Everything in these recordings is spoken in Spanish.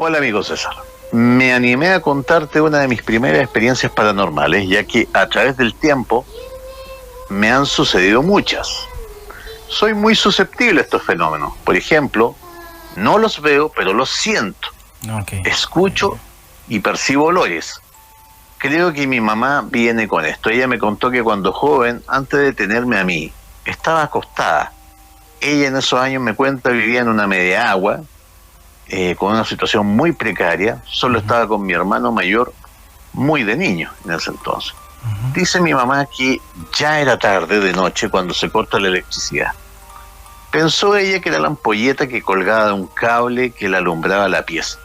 Hola amigo César, me animé a contarte una de mis primeras experiencias paranormales, ya que a través del tiempo me han sucedido muchas. Soy muy susceptible a estos fenómenos. Por ejemplo, no los veo, pero los siento. Okay. Escucho y percibo olores. Creo que mi mamá viene con esto. Ella me contó que cuando joven, antes de tenerme a mí, estaba acostada. Ella en esos años, me cuenta, vivía en una media agua, con una situación muy precaria. Solo estaba con mi hermano mayor, muy de niño en ese entonces. Dice mi mamá que ya era tarde de noche cuando se corta la electricidad. Pensó ella que era la ampolleta que colgaba de un cable que le alumbraba la pieza.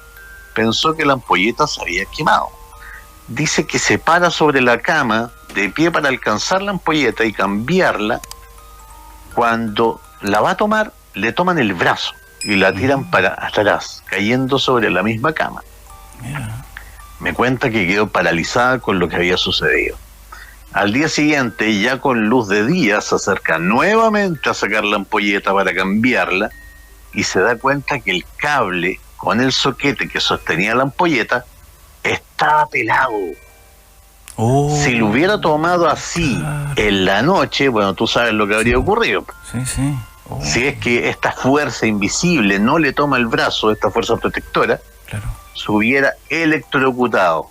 Pensó que la ampolleta se había quemado. Dice que se para sobre la cama, de pie para alcanzar la ampolleta y cambiarla. Cuando la va a tomar, le toman el brazo y la tiran para atrás, cayendo sobre la misma cama. Me cuenta que quedó paralizada con lo que había sucedido. Al día siguiente, ya con luz de día, se acerca nuevamente a sacar la ampolleta para cambiarla y se da cuenta que el cable con el soquete que sostenía la ampolleta estaba pelado. Si lo hubiera tomado así en la noche, bueno, tú sabes lo que habría ocurrido. Sí. Si es que esta fuerza invisible no le toma el brazo, esta fuerza protectora, se hubiera electrocutado.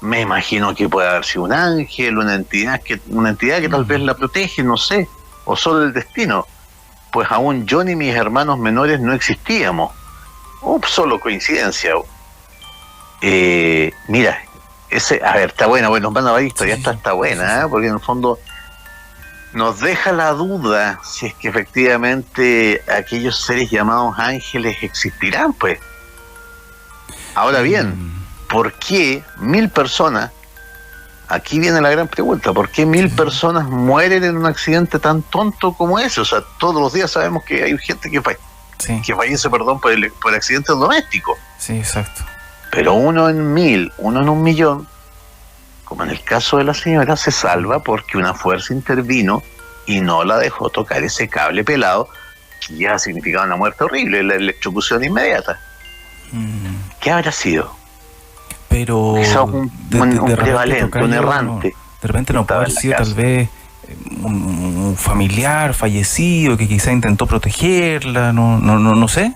Me imagino que puede haber sido un ángel, una entidad que tal vez la protege, no sé, o solo el destino. Pues aún yo ni mis hermanos menores no existíamos. Solo coincidencia. Mira, está buena, nos van a ver historia, está buena, porque en el fondo nos deja la duda si es que efectivamente aquellos seres llamados ángeles existirán, pues. Ahora bien, ¿por qué 1000 personas? Aquí viene la gran pregunta, ¿por qué 1000 personas mueren en un accidente tan tonto como ese? O sea, todos los días sabemos que hay gente que fallece, por accidentes domésticos. Sí, exacto. Pero 1 en 1000, 1 en 1.000.000, como en el caso de la señora, se salva porque una fuerza intervino y no la dejó tocar ese cable pelado, que ya significaba una muerte horrible, la electrocución inmediata. ¿Qué habrá sido? Pero quizá un prevalente, un errante. De repente no puede haber sido tal vez un familiar fallecido que quizá intentó protegerla, no sé.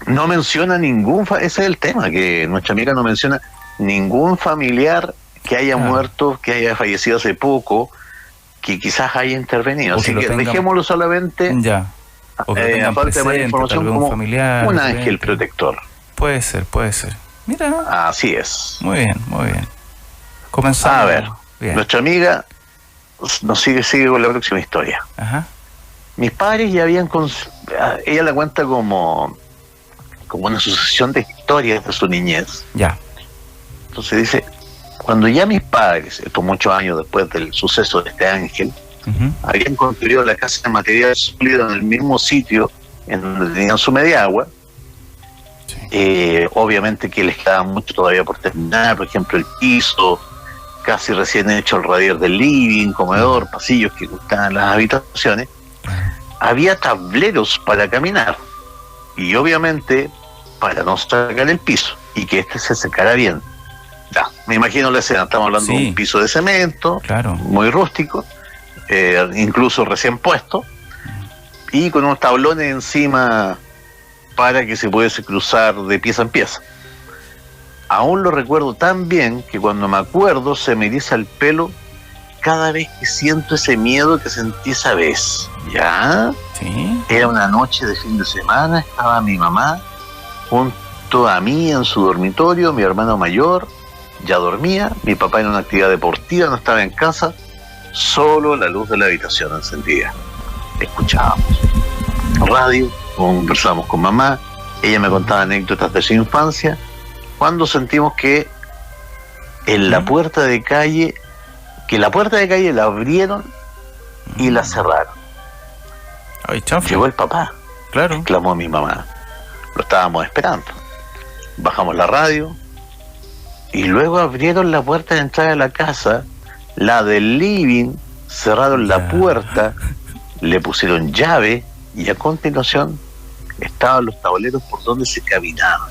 No menciona ese es el tema, que nuestra amiga no menciona ningún familiar que haya muerto, que haya fallecido hace poco, que quizás haya intervenido. Así que dejémoslo solamente, a falta de más información, como familiar, un ángel protector. Puede ser. Mira. Así es. Muy bien. Comenzamos. A ver, nuestra amiga nos sigue con la próxima historia. Mis padres ya habían... Ella la cuenta como una sucesión de historias de su niñez. Entonces dice, cuando ya mis padres, esto muchos años después del suceso de este ángel, habían construido la casa de material sólido en el mismo sitio en donde tenían su media agua, obviamente que les quedaba mucho todavía por terminar, por ejemplo el piso, casi recién hecho el radiador del living, comedor, pasillos que estaban las habitaciones. Había tableros para caminar y obviamente para no sacar el piso y que se secara bien. Me imagino la escena, estamos hablando de un piso de cemento, muy rústico, incluso recién puesto, y con unos tablones encima para que se pudiese cruzar de pieza en pieza. Aún lo recuerdo tan bien que cuando me acuerdo se me eriza el pelo cada vez que siento ese miedo que sentí esa vez. Era una noche de fin de semana, estaba mi mamá junto a mí en su dormitorio, mi hermano mayor ya dormía, mi papá en una actividad deportiva, no estaba en casa, solo la luz de la habitación encendida. Escuchábamos radio, conversábamos con mamá, ella me contaba anécdotas de su infancia, cuando sentimos que en la puerta de calle, la abrieron y la cerraron. Llegó el papá, exclamó mi mamá. Lo estábamos esperando. Bajamos la radio y luego abrieron la puerta de entrada de la casa, la del living, cerraron la puerta, le pusieron llave y a continuación estaban los tableros por donde se caminaba.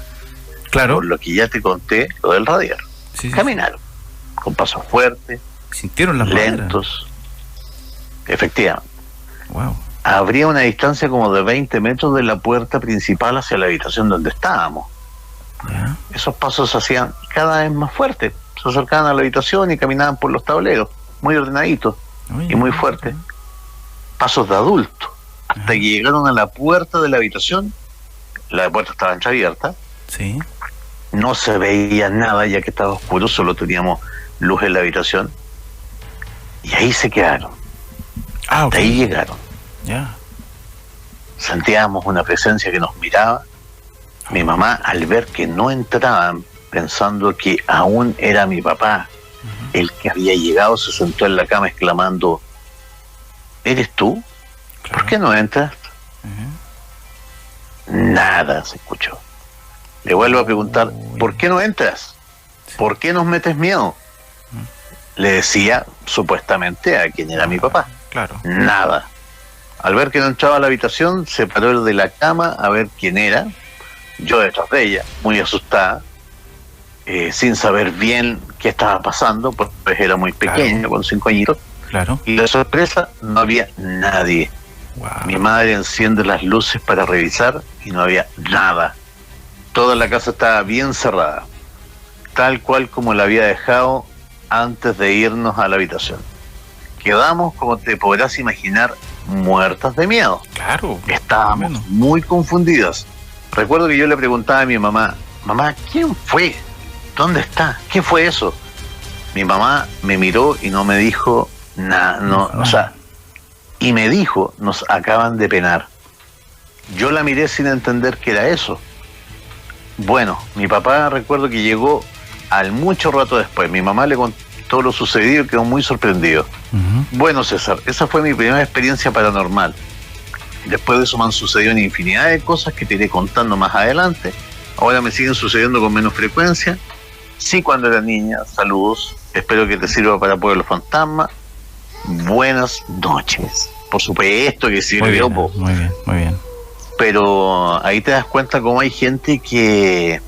Claro. Por lo que ya te conté, lo del radiar. Sí, sí. Caminaron, con pasos fuertes, ¿Sintieron las lentos. Efectivamente. Wow. Habría una distancia como de 20 metros de la puerta principal hacia la habitación donde estábamos. Ya. Esos pasos se hacían cada vez más fuertes. Se acercaban a la habitación y caminaban por los tableros, muy ordenaditos y muy fuertes. Pasos de adulto. Hasta que llegaron a la puerta de la habitación. La puerta estaba entreabierta. Sí. No se veía nada ya que estaba oscuro, solo teníamos luz en la habitación. Y ahí se quedaron. Ah, ok. Hasta ahí llegaron. Ya. Sentíamos una presencia que nos miraba. Mi mamá, al ver que no entraban, pensando que aún era mi papá, el que había llegado, se sentó en la cama exclamando: ¿eres tú? Claro. ¿Por qué no entras? Nada se escuchó. Le vuelvo a preguntar: ¿por qué no entras? ¿Por qué nos metes miedo? Le decía supuestamente a quien era mi papá. Claro. Nada. Al ver que no entraba a la habitación, se paró de la cama a ver quién era. Yo detrás de ella, muy asustada, sin saber bien qué estaba pasando, pues era muy pequeño, Claro. con 5 añitos. Claro. Y la sorpresa, no había nadie. Wow. Mi madre enciende las luces para revisar y no había nada. Toda la casa estaba bien cerrada, tal cual como la había dejado antes de irnos a la habitación. Quedamos, como te podrás imaginar, muertas de miedo. Claro. Estábamos Bueno. muy confundidas. Recuerdo que yo le preguntaba a mi mamá: mamá, ¿quién fue? ¿Dónde está? ¿Qué fue eso? Mi mamá me miró y no me dijo nada, y me dijo: nos acaban de penar. Yo la miré sin entender qué era eso. Bueno, mi papá recuerdo que llegó al mucho rato después. Mi mamá le contó lo sucedido y quedó muy sorprendido. Bueno, César, esa fue mi primera experiencia paranormal. Después de eso me han sucedido una infinidad de cosas que te iré contando más adelante. Ahora me siguen sucediendo con menos frecuencia. Sí, cuando era niña. Saludos. Espero que te sirva para Pueblo Fantasma. Buenas noches. Por supuesto que Muy sirvió, bien, po. muy bien, muy bien. Pero ahí te das cuenta cómo hay gente que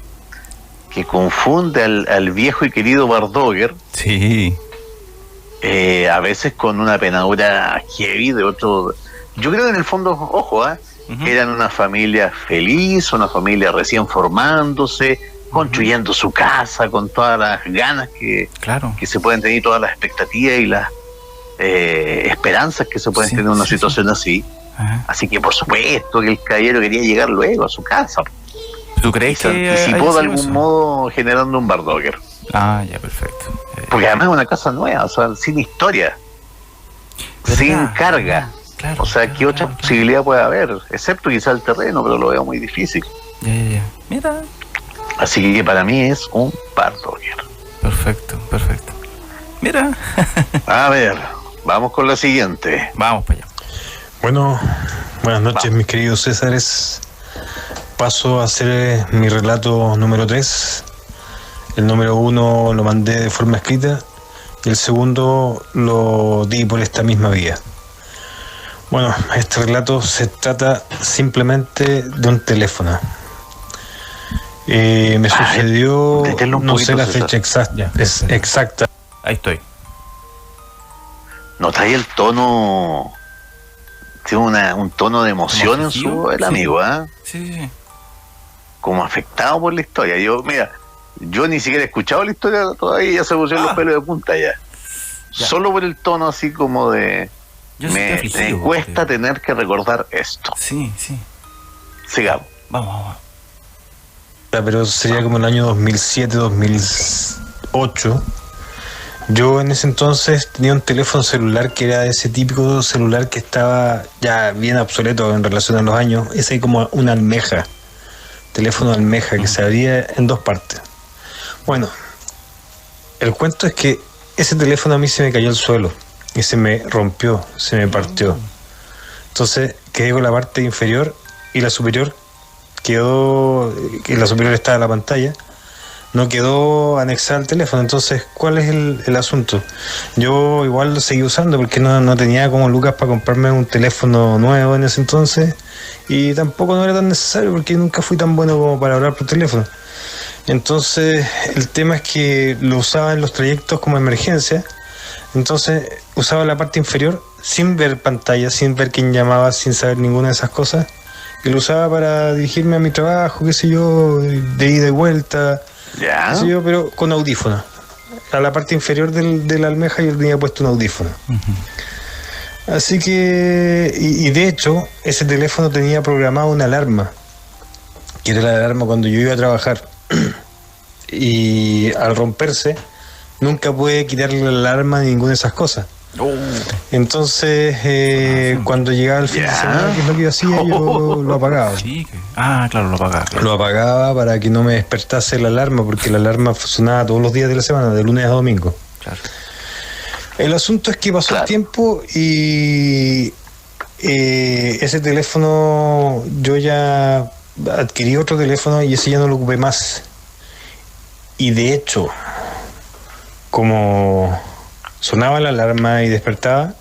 confunde al viejo y querido Bardoger, Sí. a veces con una penadura heavy de otro. Yo creo que en el fondo, ojo, eran una familia feliz, una familia recién formándose, construyendo su casa con todas las ganas Claro. que se pueden tener, todas las expectativas y las esperanzas que se pueden Sí, tener en una sí, situación así. Ajá. Así que por supuesto que el caballero quería llegar luego a su casa. ¿Tú Y crees se que anticipó haya de sido algún eso? modo generando un Bardoger. Ah, ya, perfecto. Porque además es una casa nueva, o sea, sin historia, sin carga. Claro. O sea, ¿qué otra posibilidad puede haber? Excepto quizá el terreno, pero lo veo muy difícil. Ya. Mira. Así que para mí es un Bardoger. Perfecto. Mira. A ver, vamos con la siguiente. Vamos para allá. Bueno, buenas noches, Vamos. mis queridos Césares. Paso a hacer mi relato número 3. El número 1 lo mandé de forma escrita y el segundo lo di por esta misma vía. Bueno, este relato se trata simplemente de un teléfono. Me sucedió, deténlo un no poquito, sé la César. fecha exacta, Ya, es perfecto. exacta. Ahí estoy. ¿Notáis el tono? Tiene un tono de emoción en afectivo, el sí. amigo, ¿ah? Sí. Como afectado por la historia. Yo ni siquiera he escuchado la historia todavía y ya se pusieron los pelos de punta ya. Ya. Solo por el tono así como de... Yo soy Me afligido, cuesta porque- tener que recordar esto. Sí. Sigamos. Vamos. Pero sería como el año 2007, 2008. Yo en ese entonces tenía un teléfono celular que era ese típico celular que estaba ya bien obsoleto en relación a los años. Ese como una almeja, teléfono almeja que se abría en dos partes. Bueno, el cuento es que ese teléfono a mí se me cayó al suelo y se me rompió, se me partió. Entonces quedé con la parte inferior y la superior quedó, que la superior estaba la pantalla, no quedó anexada al teléfono. Entonces, ¿cuál es el asunto? Yo igual lo seguí usando porque no tenía como lucas para comprarme un teléfono nuevo en ese entonces y tampoco no era tan necesario porque nunca fui tan bueno como para hablar por teléfono. Entonces, el tema es que lo usaba en los trayectos como emergencia. Entonces, usaba la parte inferior sin ver pantalla, sin ver quién llamaba, sin saber ninguna de esas cosas. Y lo usaba para dirigirme a mi trabajo, qué sé yo, de ida y vuelta, qué sé yo, pero con audífonos. A la parte inferior de la almeja yo tenía puesto un audífono. Así que, y de hecho, ese teléfono tenía programada una alarma, que era la alarma cuando yo iba a trabajar. Y al romperse, nunca pude quitarle la alarma ni ninguna de esas cosas. Entonces, cuando llegaba el fin de semana, que es lo que yo hacía, yo lo apagaba. Sí, claro, lo apagaba. Lo apagaba para que no me despertase la alarma, porque la alarma sonaba todos los días de la semana, de lunes a domingo. Claro. El asunto es que pasó el tiempo y ese teléfono, yo ya adquirí otro teléfono y ese ya no lo ocupé más. Y de hecho, como sonaba la alarma y despertaba,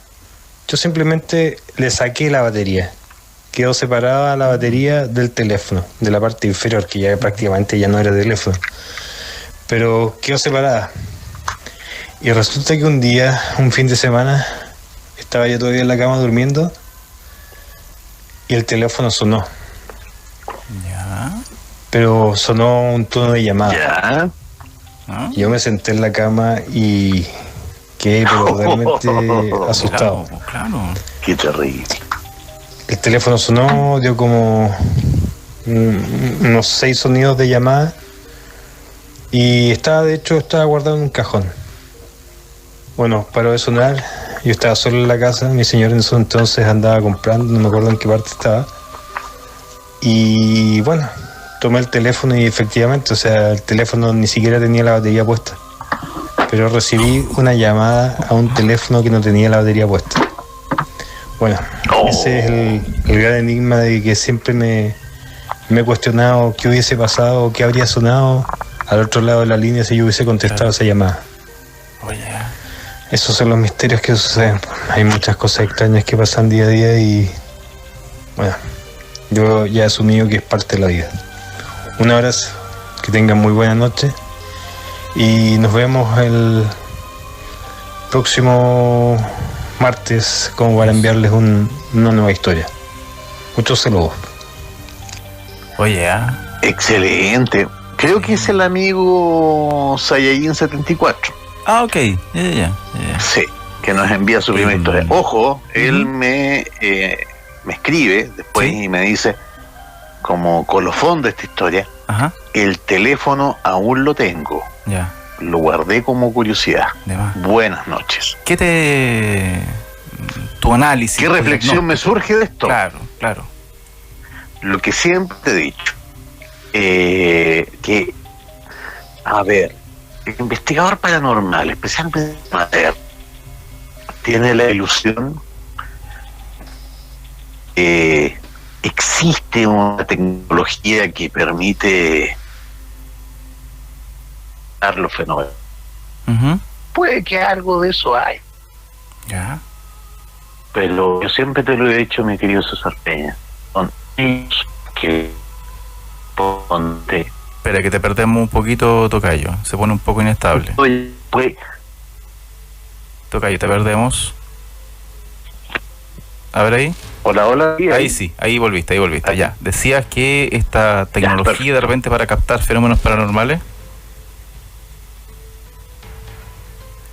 yo simplemente le saqué la batería. Quedó separada la batería del teléfono, de la parte inferior, que ya prácticamente ya no era teléfono. Pero quedó separada. Y resulta que un día, un fin de semana, estaba yo todavía en la cama durmiendo y el teléfono sonó. Ya. Pero sonó un tono de llamada. Ya. Yo me senté en la cama y quedé realmente asustado. Claro. Qué terrible. El teléfono sonó, dio como unos 6 sonidos de llamada y estaba guardado en un cajón. Bueno, paró de sonar, yo estaba solo en la casa, mi señor en ese entonces andaba comprando, no me acuerdo en qué parte estaba. Y bueno, tomé el teléfono y efectivamente, el teléfono ni siquiera tenía la batería puesta. Pero recibí una llamada a un teléfono que no tenía la batería puesta. Bueno, ese es el gran enigma de que siempre me he cuestionado qué hubiese pasado, qué habría sonado al otro lado de la línea si yo hubiese contestado esa llamada. Oye. Esos son los misterios que suceden. Hay muchas cosas extrañas que pasan día a día y bueno, yo ya he asumido que es parte de la vida. Un abrazo, que tengan muy buena noche y nos vemos el próximo martes como para enviarles una nueva historia. Muchos saludos. Oye, Excelente. Creo que es el amigo Saiyajin 74. ok. Ya. Sí, que nos envía su primera historia. Ojo, él me escribe después y me dice, como colofón de esta historia, el teléfono aún lo tengo. Ya. Lo guardé como curiosidad. Buenas noches. Tu análisis? ¿Qué reflexión me surge de esto? Claro. Lo que siempre te he dicho, que, a ver, el investigador paranormal, especialmente amateur, tiene la ilusión existe una tecnología que permite dar los fenómenos. Puede que algo de eso hay. Ya. Pero yo siempre te lo he dicho, mi querido César Peña, son ellos que ponte. Espera, que te perdemos un poquito, Tocayo. Se pone un poco inestable. Tocayo, te perdemos. A ver ahí. Hola. Ahí sí, ahí volviste. Ya. Decías que esta tecnología de repente para captar fenómenos paranormales.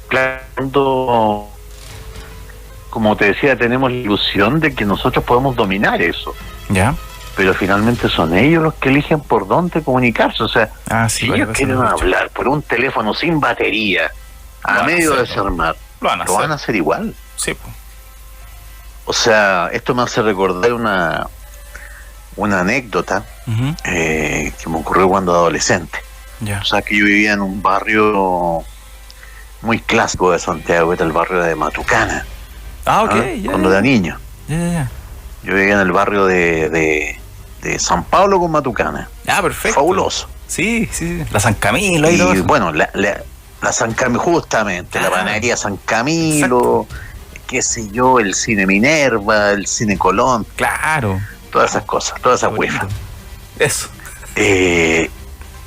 Claro, como te decía, tenemos la ilusión de que nosotros podemos dominar eso. Ya. Pero finalmente son ellos los que eligen por dónde comunicarse. O sea, si ellos quieren hablar por un teléfono sin batería, a medio de desarmar, lo van a hacer igual. Sí, pues. O sea, esto me hace recordar una anécdota que me ocurrió cuando adolescente. Ya. O sea, que yo vivía en un barrio muy clásico de Santiago, que era el barrio de Matucana. Cuando era niño. Ya. Yo vivía en el barrio de San Pablo con Matucana. Perfecto. Fabuloso. Sí. La San Camilo. Y bueno, la San Camilo, justamente, la panadería San Camilo, qué sé yo, el cine Minerva, el cine Colón. Claro. Todas esas cosas, toda esa huefa. Eso.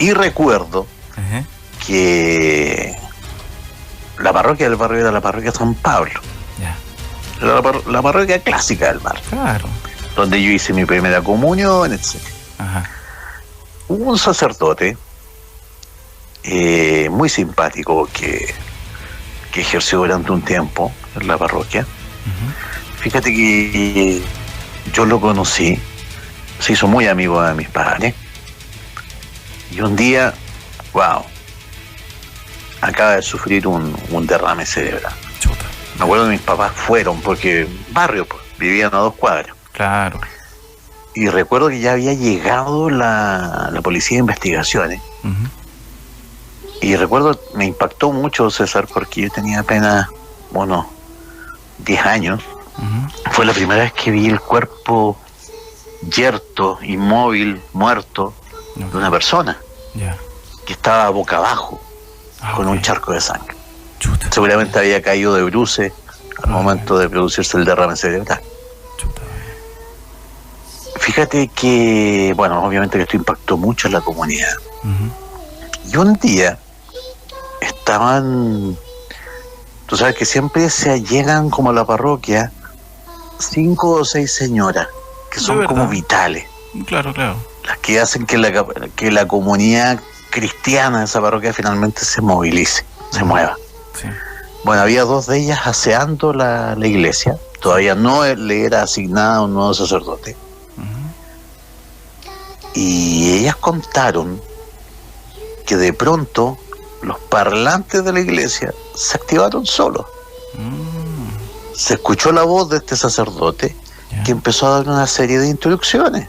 Y recuerdo que la parroquia del barrio era la parroquia San Pablo. Ya. Era la parroquia clásica del barrio. Claro. Donde yo hice mi primera comunión, etc. Ajá. Hubo un sacerdote muy simpático que ejerció durante un tiempo en la parroquia. Fíjate que yo lo conocí, se hizo muy amigo de mis padres, y un día, wow, acaba de sufrir un derrame cerebral. Chuta. Me acuerdo que mis papás fueron, porque barrio, pues, vivían a 2 cuadras. Claro. Y recuerdo que ya había llegado la policía de investigaciones. Y recuerdo, me impactó mucho, César, porque yo tenía apenas unos 10 años. Fue la primera vez que vi el cuerpo yerto, inmóvil, muerto, de una persona que estaba boca abajo, con un charco de sangre. Chuta. Seguramente había caído de bruces al momento de producirse el derrame cerebral. Chuta. Fíjate que, bueno, obviamente que esto impactó mucho en la comunidad. Y un día estaban, tú sabes que siempre se llegan como a la parroquia 5 o 6 señoras que son como vitales. Claro. Las que hacen que la comunidad cristiana de esa parroquia finalmente se movilice, se mueva. Sí. Bueno, había 2 de ellas aseando la iglesia. Todavía no le era asignada un nuevo sacerdote. Y ellas contaron que de pronto los parlantes de la iglesia se activaron solos. Se escuchó la voz de este sacerdote que empezó a dar una serie de instrucciones.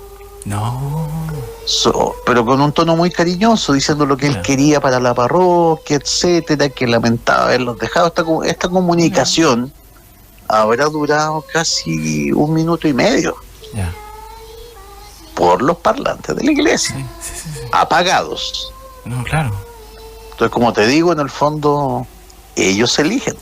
Pero con un tono muy cariñoso, diciendo lo que él quería para la parroquia, etcétera, que lamentaba haberlos dejado. Esta comunicación habrá durado casi 1 minuto y medio. Por los parlantes de la iglesia. Sí. Apagados. No, claro. Entonces, como te digo, en el fondo, ellos eligen.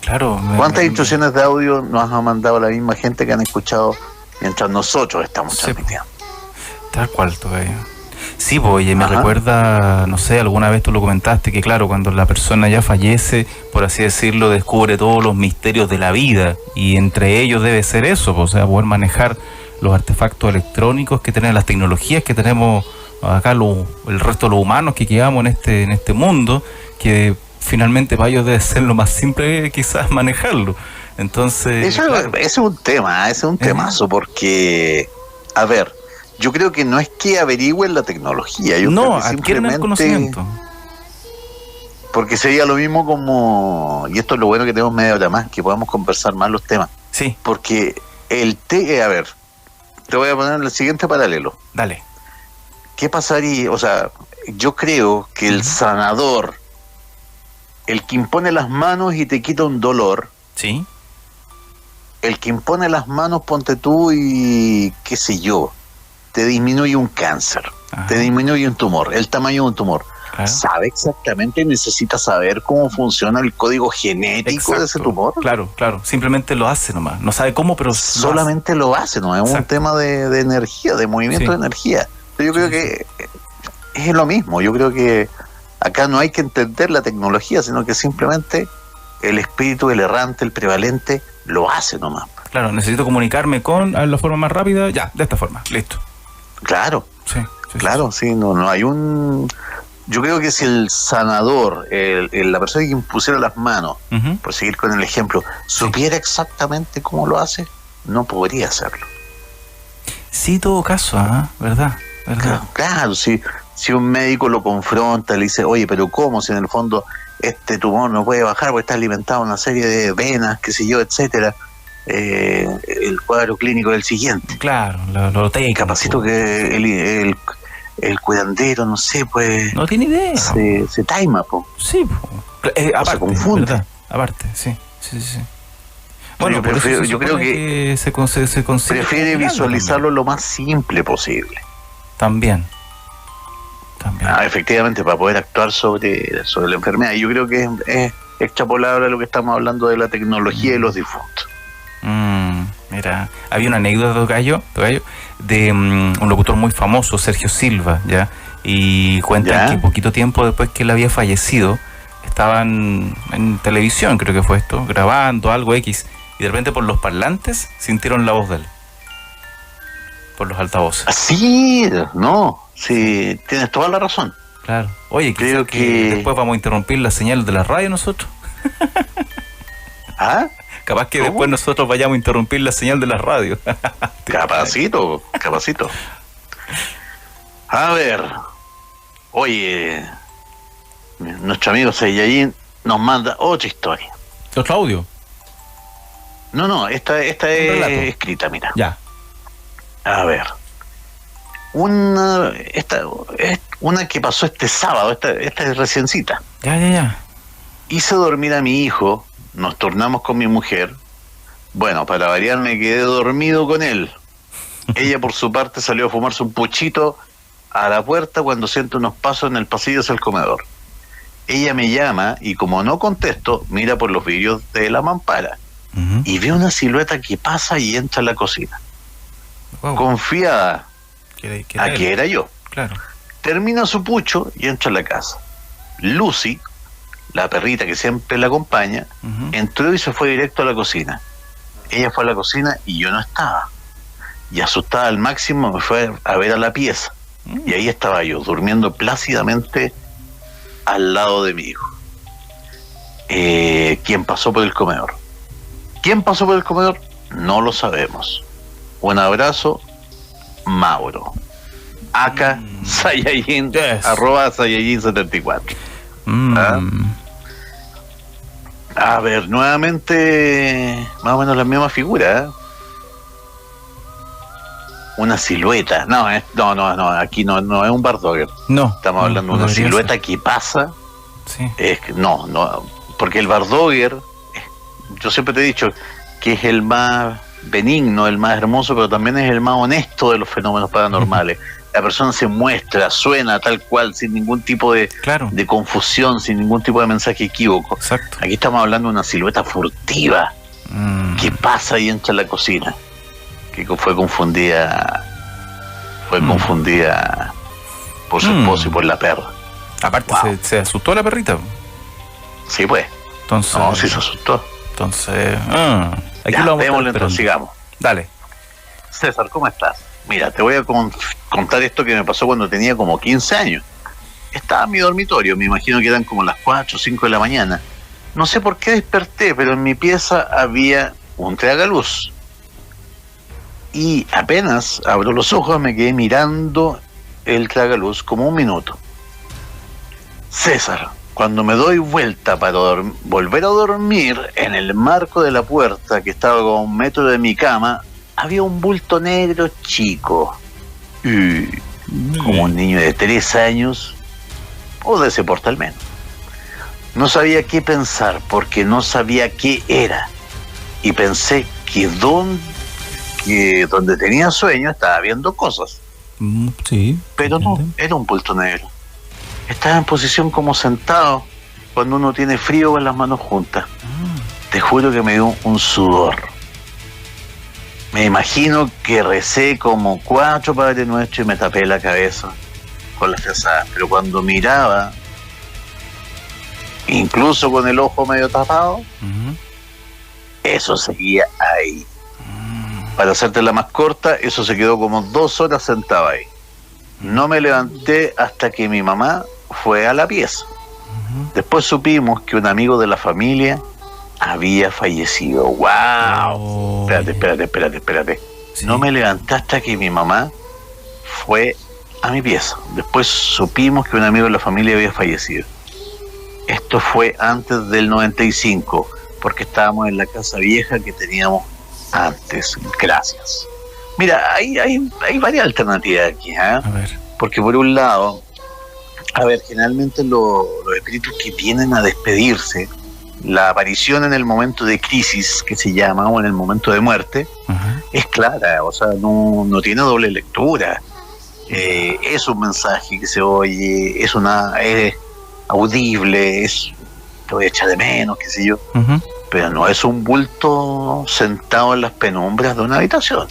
Claro. ¿Cuántas instrucciones de audio nos ha mandado la misma gente que han escuchado mientras nosotros estamos transmitiendo? Tal cual, todavía. Sí, pues, oye, me recuerda, no sé, alguna vez tú lo comentaste, que claro, cuando la persona ya fallece, por así decirlo, descubre todos los misterios de la vida, y entre ellos debe ser eso, pues, o sea, poder manejar los artefactos electrónicos que tienen, las tecnologías que tenemos acá el resto de los humanos que quedamos en este mundo, que finalmente para ellos debe ser lo más simple quizás manejarlo. Entonces ese es un tema, ese es un temazo, porque, a ver, yo creo que no es que averigüen la tecnología, yo creo que adquieren el conocimiento. Porque sería lo mismo como, y esto es lo bueno que tenemos media hora más, que podamos conversar más los temas. Sí. Porque a ver, te voy a poner el siguiente paralelo. Dale. ¿Qué pasaría? O sea, yo creo que el sanador, el que impone las manos y te quita un dolor. Sí. El que impone las manos, ponte tú y qué sé yo, te disminuye un cáncer, te disminuye un tumor, el tamaño de un tumor. Sabe exactamente, necesita saber cómo funciona el código genético de ese tumor. Claro, simplemente lo hace nomás, no sabe cómo, pero solamente lo hace, ¿no? Es un tema de energía, de movimiento de energía. Yo creo que es lo mismo, yo creo que acá no hay que entender la tecnología, sino que simplemente el espíritu, el errante, el prevalente, lo hace nomás. Claro, necesito comunicarme con la forma más rápida, ya, de esta forma, listo. Claro, sí, no hay un... Yo creo que si el sanador, la persona que impusiera las manos, por seguir con el ejemplo, supiera exactamente cómo lo hace, no podría hacerlo. Sí, todo caso, ¿verdad? Claro, si un médico lo confronta, le dice, oye, pero ¿cómo? Si en el fondo este tumor no puede bajar porque está alimentado en una serie de venas, qué sé yo, etcétera. El cuadro clínico es el siguiente. Claro, lo técnico. Capacito que el curandero, no sé, pues... No tiene idea. Se taima, po. Sí, aparte, se confunde. ¿verdad? Aparte, sí. Bueno, yo creo que se consigue prefiere visualizarlo lo más simple posible. También. Efectivamente, para poder actuar sobre la enfermedad. Y yo creo que es extrapolable a lo que estamos hablando de la tecnología y los difuntos. Había una anécdota, Tocayo, de un locutor muy famoso, Sergio Silva, ¿ya? Y cuentan que poquito tiempo después que él había fallecido, estaban en televisión, creo que fue esto, grabando algo X, y de repente por los parlantes sintieron la voz de él. Por los altavoces. Sí, no, sí, tienes toda la razón. Claro. Oye, creo que después vamos a interrumpir la señal de la radio nosotros. ¿Ah? Capaz que después nosotros vayamos a interrumpir la señal de la radio. Capacito. A ver, oye, nuestro amigo Saiyajin nos manda otra historia. ¿Otro audio? No, esta es escrita, mira. Ya. A ver. Una que pasó este sábado, esta es reciencita. Ya. Hice dormir a mi hijo, nos tornamos con mi mujer. Bueno, para variar me quedé dormido con él. Ella por su parte salió a fumarse un puchito a la puerta cuando siento unos pasos en el pasillo hacia el comedor. Ella me llama y como no contesto, mira por los vidrios de la mampara y ve una silueta que pasa y entra a la cocina. Wow. Confiada a que era yo. Claro. Termina su pucho y entra a la casa. Lucy, la perrita que siempre la acompaña, entró y se fue directo a la cocina. Ella fue a la cocina y yo no estaba. Y asustada al máximo me fue a ver a la pieza. Y ahí estaba yo, durmiendo plácidamente al lado de mi hijo. ¿Quién pasó por el comedor? ¿Quién pasó por el comedor? No lo sabemos. Un abrazo, Mauro. Acá, Saiyajin, Yes. @Saiyajin74. A ver, nuevamente, más o menos la misma figura, Una silueta. No, aquí no es un Bardogger. No. Estamos hablando de una silueta que pasa. Sí. No, porque el Bardogger, yo siempre te he dicho que es el más benigno, el más hermoso, pero también es el más honesto de los fenómenos paranormales. La persona se muestra, suena tal cual, sin ningún tipo de confusión, sin ningún tipo de mensaje equívoco. Exacto. Aquí estamos hablando de una silueta furtiva que pasa y entra a la cocina, que fue confundida por su esposo y por la perra. Aparte se asustó la perrita. Sí, pues. Entonces, no, sí se asustó. Entonces, aquí ya, lo vamos démosle, entonces sigamos. Dale. César, ¿cómo estás? Mira, te voy a contar esto que me pasó cuando tenía como 15 años. Estaba en mi dormitorio, me imagino que eran como las 4 o 5 de la mañana. No sé por qué desperté, pero en mi pieza había un tragaluz. Y apenas abro los ojos, me quedé mirando el tragaluz como un minuto. César, cuando me doy vuelta para volver a dormir, en el marco de la puerta que estaba como a 1 metro de mi cama, había un bulto negro chico. Como un niño de 3 años, o de ese porte al menos. No sabía qué pensar, porque no sabía qué era. Y pensé que donde tenía sueño estaba viendo cosas. Sí. Pero no, era un bulto negro. Estaba en posición como sentado, cuando uno tiene frío con las manos juntas. Te juro que me dio un sudor. Me imagino que recé como 4 Padres Nuestros y me tapé la cabeza con las frazadas. Pero cuando miraba, incluso con el ojo medio tapado, eso seguía ahí. Para hacerte la más corta, eso se quedó como 2 horas sentado ahí. No me levanté hasta que mi mamá fue a la pieza. Después supimos que un amigo de la familia había fallecido. ¡Wow! Espérate. Sí. No me levanté hasta que mi mamá fue a mi pieza. Después supimos que un amigo de la familia había fallecido. Esto fue antes del 95, porque estábamos en la casa vieja que teníamos antes. Gracias. Mira, hay varias alternativas aquí, A ver. Porque por un lado, generalmente los espíritus que vienen a despedirse, la aparición en el momento de crisis, que se llama, o en el momento de muerte, es clara, o sea, no tiene doble lectura. Es un mensaje que se oye, es audible, te voy a echar de menos, qué sé yo. pero no es un bulto sentado en las penumbras de una habitación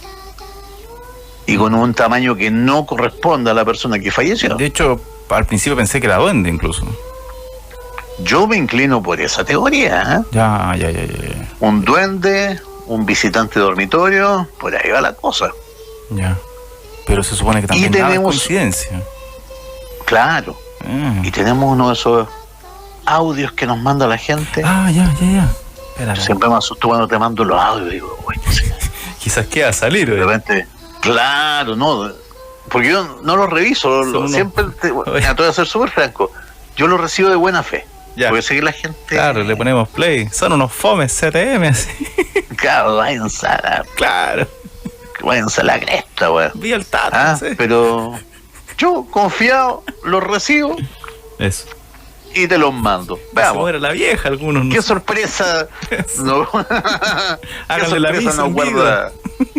y con un tamaño que no corresponde a la persona que falleció. De hecho, al principio pensé que era duende incluso. Yo me inclino por esa teoría, ¿eh? Ya. Un duende, un visitante de dormitorio, por ahí va la cosa. Ya. Pero se supone que también nada es coincidencia. Claro. Y tenemos uno de esos audios que nos manda la gente. Ya. Espérate. Siempre me asusto cuando te mando los audios, digo, bueno, sí. Quizás queda salir, De repente, claro, no, porque yo no lo reviso, siempre te voy a ser súper franco, yo lo recibo de buena fe. Ya. Porque sé que la gente... Claro, le ponemos play. Son unos fomes CTM, así. Claro, váyanse a la... Claro. Váyanse a la cresta, weón. Vi el tato, sí. Pero yo, confiado, los recibo. Eso. Y te los mando. Veamos. Era la vieja, algunos. ¿Qué sorpresa? No. ¿Qué sorpresa nos guarda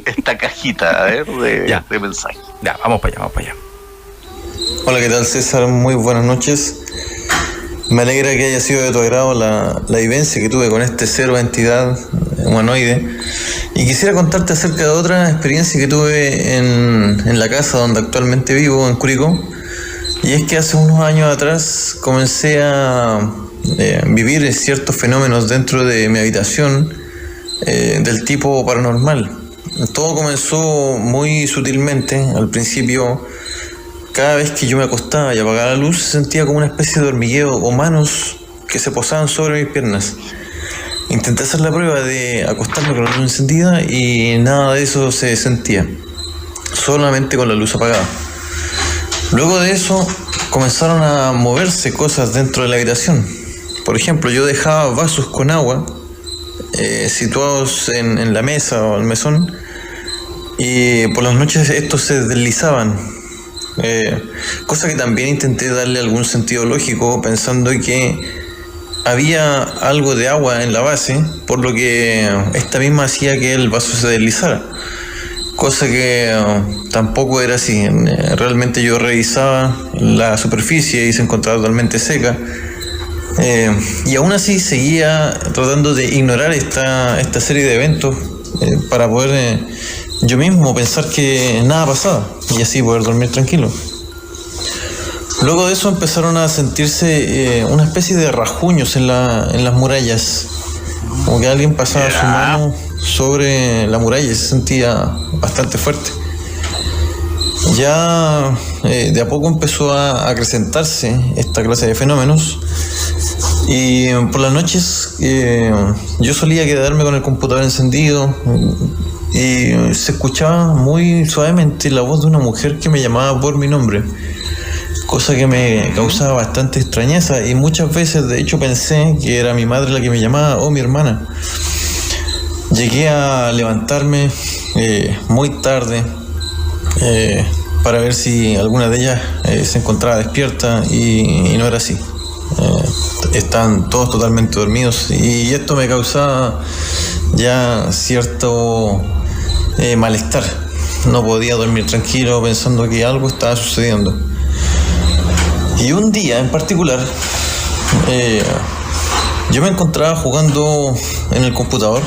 esta cajita, a ver, de mensajes? Ya, vamos para allá. Hola, ¿qué tal, César? Muy buenas noches. Me alegra que haya sido de tu agrado la vivencia que tuve con este ser o entidad humanoide. Y quisiera contarte acerca de otra experiencia que tuve en la casa donde actualmente vivo, en Curicó. Y es que hace unos años atrás comencé a vivir ciertos fenómenos dentro de mi habitación del tipo paranormal. Todo comenzó muy sutilmente. Al principio, cada vez que yo me acostaba y apagaba la luz, sentía como una especie de hormigueo o manos que se posaban sobre mis piernas. Intenté hacer la prueba de acostarme con la luz encendida y nada de eso se sentía, solamente con la luz apagada. Luego de eso comenzaron a moverse cosas dentro de la habitación. Por ejemplo, yo dejaba vasos con agua situados en la mesa o el mesón, y por las noches estos se deslizaban. Cosa que también intenté darle algún sentido lógico, pensando que había algo de agua en la base, por lo que esta misma hacía que el vaso se deslizara, cosa que tampoco era así. Realmente yo revisaba la superficie y se encontraba totalmente seca, y aún así seguía tratando de ignorar esta serie de eventos para poder yo mismo pensar que nada pasaba y así poder dormir tranquilo. Luego de eso empezaron a sentirse una especie de rasguños en las murallas, como que alguien pasaba su mano sobre la muralla y se sentía bastante fuerte. Ya de a poco empezó a acrecentarse esta clase de fenómenos, y por las noches yo solía quedarme con el computador encendido y se escuchaba muy suavemente la voz de una mujer que me llamaba por mi nombre, cosa que me causaba bastante extrañeza, y muchas veces de hecho pensé que era mi madre la que me llamaba o mi hermana. Llegué a levantarme muy tarde para ver si alguna de ellas se encontraba despierta, y no era así. Están todos totalmente dormidos, y esto me causaba ya cierto malestar. No podía dormir tranquilo pensando que algo estaba sucediendo. Y un día en particular yo me encontraba jugando en el computador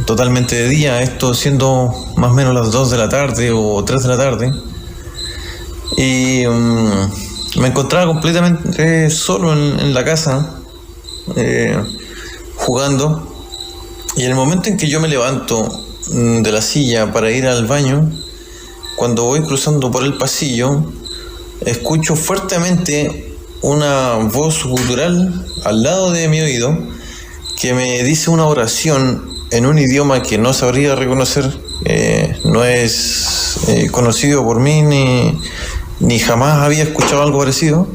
totalmente de día, esto siendo más o menos las 2 de la tarde o 3 de la tarde, y me encontraba completamente solo en la casa jugando. Y en el momento en que yo me levanto de la silla para ir al baño, cuando voy cruzando por el pasillo, escucho fuertemente una voz gutural al lado de mi oído que me dice una oración en un idioma que no sabría reconocer. No es conocido por mí, ni jamás había escuchado algo parecido,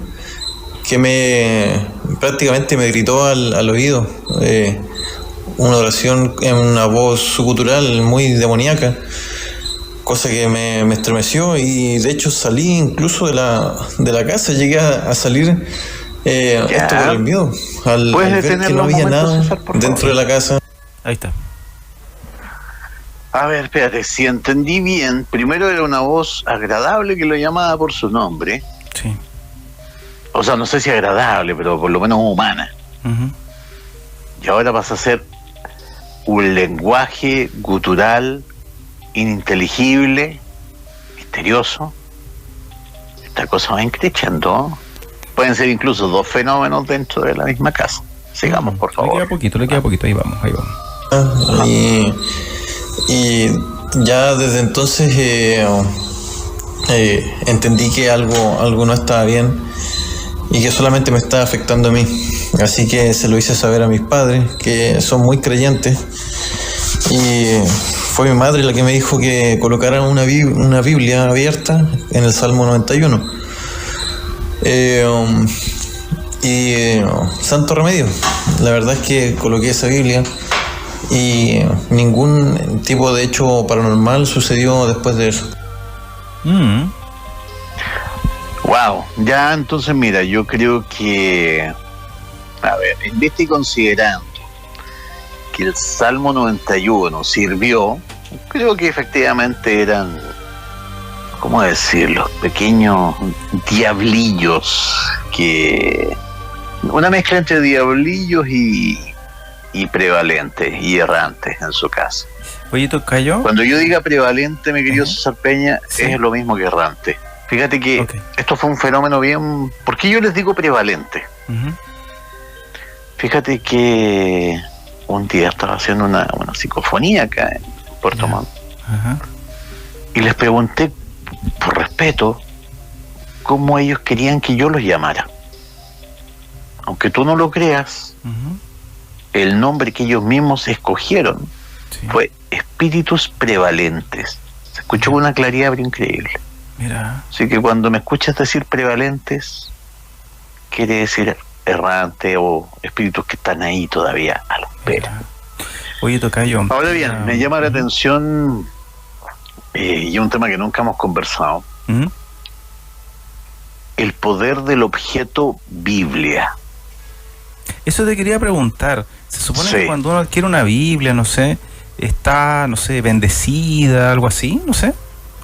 que prácticamente me gritó al oído una oración en una voz gutural muy demoníaca, cosa que me estremeció, y de hecho salí incluso de la casa. Llegué a salir esto por el miedo, al ver que no había nada dentro de la casa. Ahí está. A ver, espérate, si entendí bien, primero era una voz agradable que lo llamaba por su nombre. Sí. O sea, no sé si agradable, pero por lo menos humana. Uh-huh. Y ahora pasa a ser un lenguaje gutural, ininteligible, misterioso. Esta cosa va increciendo. Pueden ser incluso dos fenómenos dentro de la misma casa. Sigamos, por favor. Le queda poquito, ahí vamos. Y ya desde entonces entendí que algo no estaba bien y que solamente me estaba afectando a mí. Así que se lo hice saber a mis padres, que son muy creyentes, y fue mi madre la que me dijo que colocara una Biblia abierta en el Salmo 91. Santo remedio. La verdad es que coloqué esa Biblia y ningún tipo de hecho paranormal sucedió después de eso. Wow, ya entonces mira, yo creo que, a ver, en vista y considerando que el Salmo 91 sirvió, creo que efectivamente eran, ¿cómo decirlo?, pequeños diablillos, que una mezcla entre diablillos y prevalentes y errantes en su caso. Oye, tocayo. Cuando yo diga prevalente, mi querido César Peña, sí, es lo mismo que errante. Fíjate que esto fue un fenómeno bien... ¿Por qué yo les digo prevalente? Fíjate que un día estaba haciendo una psicofonía acá en Puerto Montt. Y les pregunté, por respeto, cómo ellos querían que yo los llamara. Aunque tú no lo creas, el nombre que ellos mismos escogieron fue espíritus prevalentes. Se escuchó con una claridad pero increíble. Mira. Así que cuando me escuchas decir prevalentes, quiere decir errante o espíritus que están ahí todavía a la espera. Oye, tocayo. Ahora bien, me llama la atención y un tema que nunca hemos conversado, el poder del objeto Biblia. Eso te quería preguntar. Se supone que cuando uno adquiere una Biblia, no sé, está, no sé, bendecida, algo así, no sé.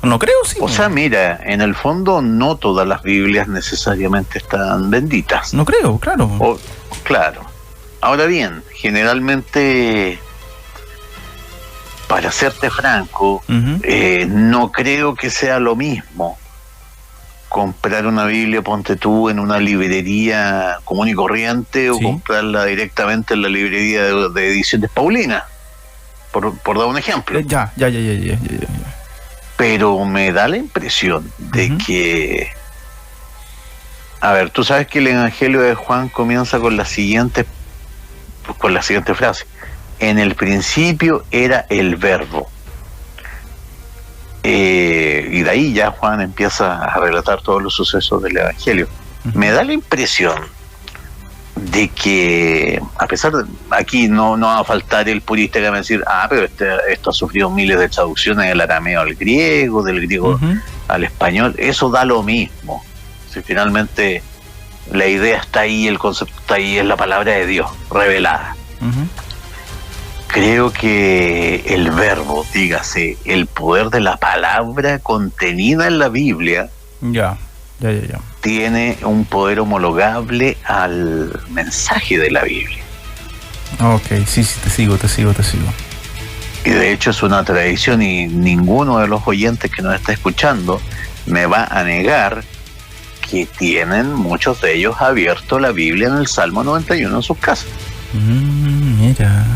No creo, sí. O sea, mira, en el fondo no todas las Biblias necesariamente están benditas. No creo, claro. Claro. Ahora bien, generalmente, para serte franco, no creo que sea lo mismo comprar una Biblia, ponte tú, en una librería común y corriente, o comprarla directamente en la librería de Ediciones Paulina, por dar un ejemplo. Ya. Pero me da la impresión de que, a ver, tú sabes que el Evangelio de Juan comienza con la siguiente frase: en el principio era el Verbo. Y de ahí ya Juan empieza a relatar todos los sucesos del Evangelio. Me da la impresión de que, a pesar de, aquí no va a faltar el purista que va a decir, pero esto ha sufrido miles de traducciones del arameo al griego, del griego al español. Eso da lo mismo. Si finalmente la idea está ahí, el concepto está ahí, es la palabra de Dios revelada. Creo que el verbo, dígase, el poder de la palabra contenida en la Biblia, tiene un poder homologable al mensaje de la Biblia. Ok, sí, te sigo. Y de hecho es una tradición, y ninguno de los oyentes que nos está escuchando me va a negar que tienen muchos de ellos abierto la Biblia en el Salmo 91 en sus casas. Mira.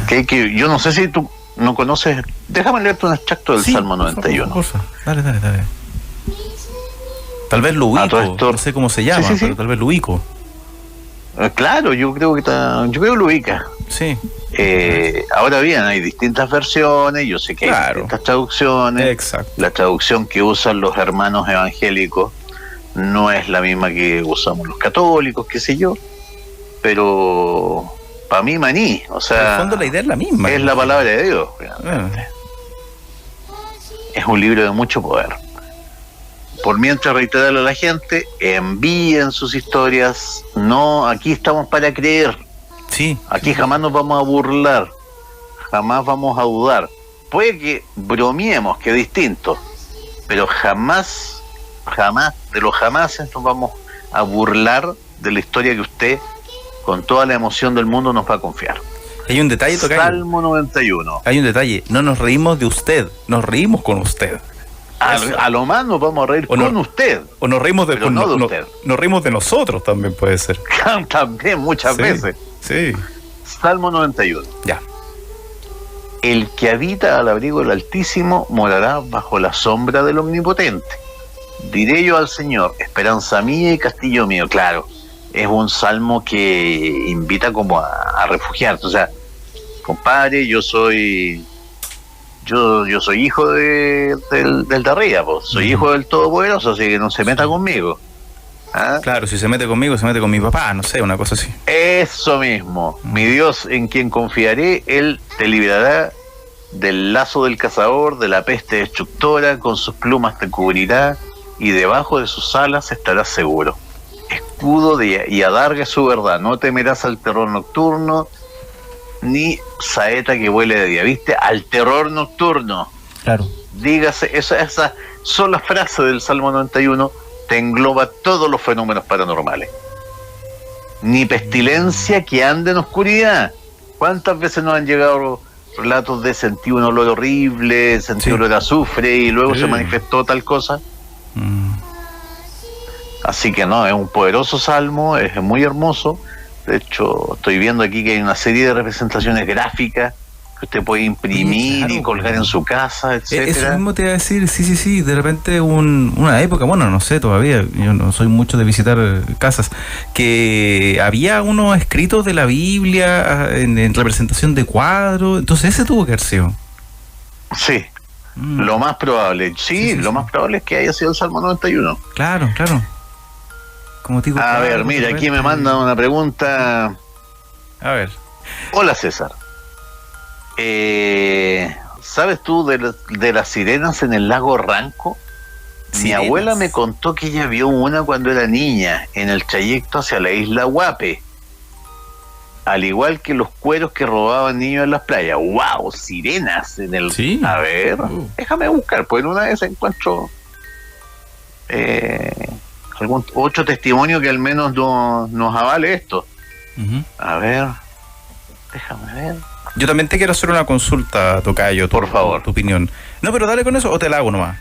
Que yo no sé si tú no conoces. Déjame leerte un extracto del Salmo 91. Por favor. Dale. Tal vez lo ubico, no sé cómo se llama, pero tal vez lo ubico. Claro, yo creo que lo ubica. Sí. Ahora bien, hay distintas versiones, yo sé que hay distintas traducciones. Exacto. La traducción que usan los hermanos evangélicos no es la misma que usamos los católicos, qué sé yo, pero para mí maní, o sea, en el fondo la idea es la misma. Es la palabra de Dios, realmente. Es un libro de mucho poder. Por mientras, reiterarle a la gente, envíen sus historias. No, aquí estamos para creer. Sí. Aquí jamás nos vamos a burlar, jamás vamos a dudar. Puede que bromiemos, que es distinto, pero jamás de los jamases nos vamos a burlar de la historia que usted, con toda la emoción del mundo, nos va a confiar. Hay un detalle, tocayo. Salmo 91. Hay un detalle. No nos reímos de usted, nos reímos con usted. A lo más nos vamos a reír con usted. O nos reímos de, pero no de usted. Nos reímos de nosotros también puede ser. También muchas veces. Sí. Salmo 91. Ya. El que habita al abrigo del Altísimo morará bajo la sombra del Omnipotente. Diré yo al Señor, esperanza mía y castillo mío. Claro, es un salmo que invita como a refugiarse. O sea, compadre, yo soy hijo del de arriba, pues. Soy hijo del Todopoderoso, así que no se meta conmigo. ¿Ah? Claro, si se mete conmigo, se mete con mi papá, no sé, una cosa así. Eso mismo. Mi Dios en quien confiaré, Él te librará del lazo del cazador, de la peste destructora, con sus plumas te cubrirá y debajo de sus alas estarás seguro. Escudo y adarga es su verdad, no temerás al terror nocturno, ni saeta que vuele de día. ¿Viste? Al terror nocturno. Claro. Dígase, esa sola frase del Salmo 91 te engloba todos los fenómenos paranormales. Ni pestilencia que ande en oscuridad. ¿Cuántas veces nos han llegado relatos de sentir un olor horrible, sentir olor a azufre y luego se manifestó tal cosa? Así que no, es un poderoso salmo, es muy hermoso. De hecho, estoy viendo aquí que hay una serie de representaciones gráficas que usted puede imprimir, claro, y colgar en su casa, etcétera. Eso mismo te iba a decir, sí, de repente una época, bueno, no sé todavía, yo no soy mucho de visitar casas, que había unos escritos de la Biblia en representación de cuadros, entonces ese tuvo que haber sido. Sí, lo más probable, sí, lo más probable es que haya sido el Salmo 91. Claro. Como digo, a ver, mira, aquí me mandan una pregunta. A ver. Hola, César. ¿Sabes tú de las sirenas en el lago Ranco? Sirenas. Mi abuela me contó que ella vio una cuando era niña en el trayecto hacia la isla Guape, al igual que los cueros que robaban niños en las playas. ¡Wow! Sirenas en el... ¿Sí? A ver, déjame buscar, pues en una vez encuentro algún otro testimonio que al menos nos avale esto. A ver, déjame ver. Yo también te quiero hacer una consulta, tocayo, por favor. Tu opinión. No, pero dale con eso o te la hago nomás.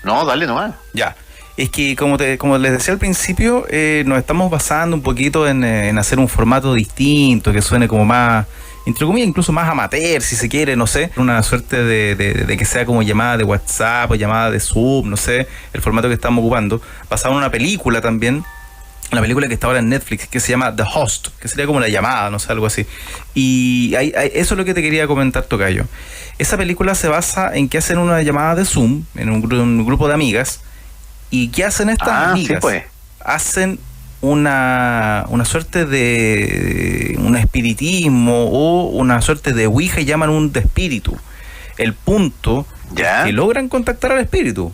No, dale nomás. Ya. Es que como les decía al principio, nos estamos basando un poquito en hacer un formato distinto, que suene como más, entre comillas, incluso más amateur, si se quiere, no sé. Una suerte de que sea como llamada de WhatsApp o llamada de Zoom, no sé, el formato que estamos ocupando. Basado en una película también. Una película que está ahora en Netflix, que se llama The Host, que sería como la llamada, no sé, algo así. Y eso es lo que te quería comentar, tocayo. Esa película se basa en que hacen una llamada de Zoom, en un grupo de amigas. ¿Y qué hacen estas amigas? Sí, pues. Hacen una suerte de un espiritismo o una suerte de ouija y llaman un de espíritu. El punto es que logran contactar al espíritu.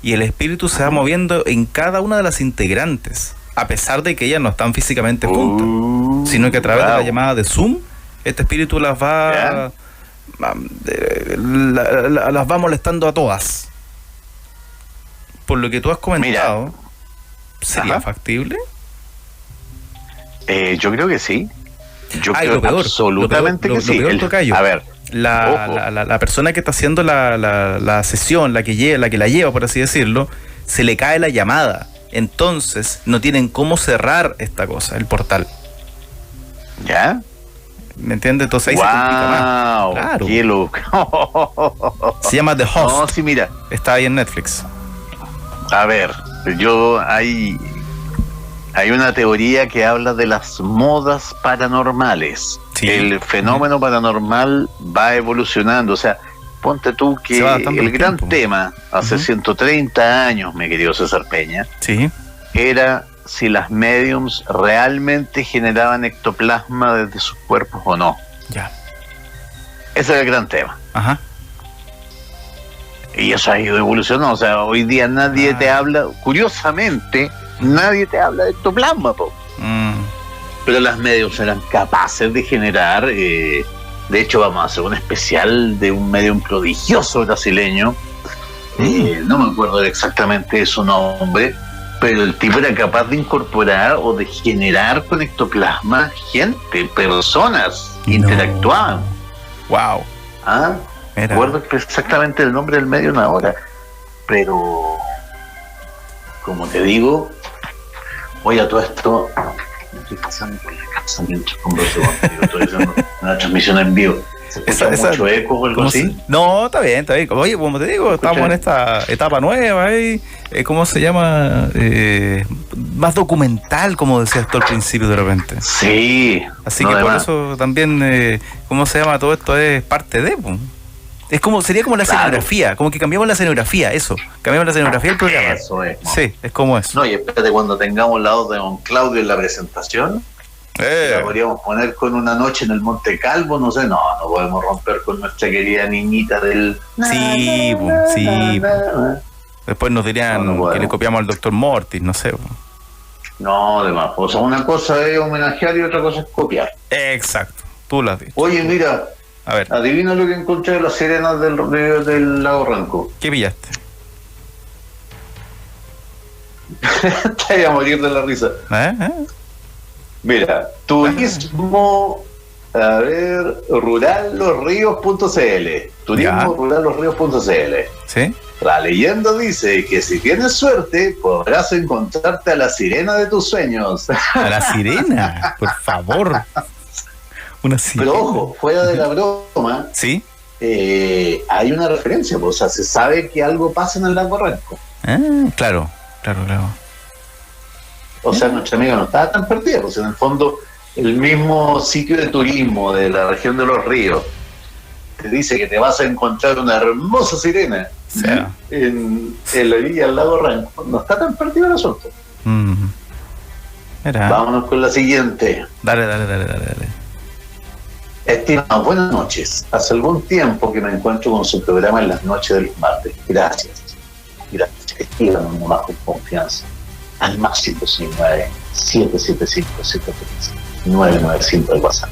Y el espíritu se va moviendo en cada una de las integrantes, a pesar de que ellas no están físicamente juntas, sino que a través de la llamada de Zoom, este espíritu las va las va molestando a todas. Por lo que tú has comentado, mira, ¿sería factible? Yo creo que sí. Yo creo absolutamente que sí. A ver, la persona que está haciendo la sesión, la que la lleva, por así decirlo, se le cae la llamada. Entonces no tienen cómo cerrar esta cosa, el portal. ¿Ya? ¿Me entiendes? Entonces ahí se complica más. Claro. ¡Qué loco! Se llama The Host. No, sí, mira. Está ahí en Netflix. A ver, hay una teoría que habla de las modas paranormales. Sí. El fenómeno paranormal va evolucionando. O sea, ponte tú que el gran tema hace 130 años, mi querido César Peña, era si las mediums realmente generaban ectoplasma desde sus cuerpos o no. Ya. Ese era el gran tema. Ajá. Y eso ha ido evolucionando. O sea, hoy día nadie te habla, curiosamente, nadie te habla de ectoplasma, pero las mediums eran capaces de generar. De hecho, vamos a hacer un especial de un medium prodigioso brasileño. No me acuerdo exactamente de su nombre, pero el tipo era capaz de incorporar o de generar con ectoplasma gente, personas, interactuaban. Wow. ¿Ah? Recuerdo exactamente el nombre del medio una hora, pero como te digo, voy a todo esto, estoy pasando por la casa mientras converso contigo, estoy haciendo una transmisión en vivo. ¿Se escucha mucho eco o algo así? No, está bien. Oye, como te digo, estamos en esta etapa nueva, ¿cómo se llama? Más documental, como decías tú al principio de repente. Sí. Así que por eso también, ¿cómo se llama? Todo esto es parte de... Es como, sería como la escenografía, como que cambiamos la escenografía, cambiamos la escenografía del programa. Eso es. Sí, es como eso. No, y espérate, cuando tengamos la voz de don Claudio en la presentación, la podríamos poner con Una noche en el Monte Calvo, no sé, no podemos romper con nuestra querida niñita del... Sí. Después nos dirían que le copiamos al Dr. Mortis, no sé. No, además, o sea, una cosa es homenajear y otra cosa es copiar. Exacto, tú lo has dicho. Oye, mira, a ver, adivina lo que encontré de las sirenas del lago Ranco. ¿Qué pillaste? Te voy a morir de la risa. Mira, turismo, rurallosríos.cl. Turismo rurallosríos.cl. ¿Sí? La leyenda dice que si tienes suerte podrás encontrarte a la sirena de tus sueños. ¿A la sirena? Por favor. Una sirena. Pero ojo, fuera de la broma, ¿sí? Hay una referencia, o sea, se sabe que algo pasa en el lago Ranco. Claro. O sea, nuestra amiga no estaba tan perdida, pues en el fondo el mismo sitio de turismo de la región de los ríos te dice que te vas a encontrar una hermosa sirena en la orilla del lago Ranco. No está tan perdido el asunto. Vámonos con la siguiente. Dale. Estimados, buenas noches. Hace algún tiempo que me encuentro con su programa en las noches de los martes. Gracias. Escríbanos bajo confianza al más 559-775-73995 del WhatsApp.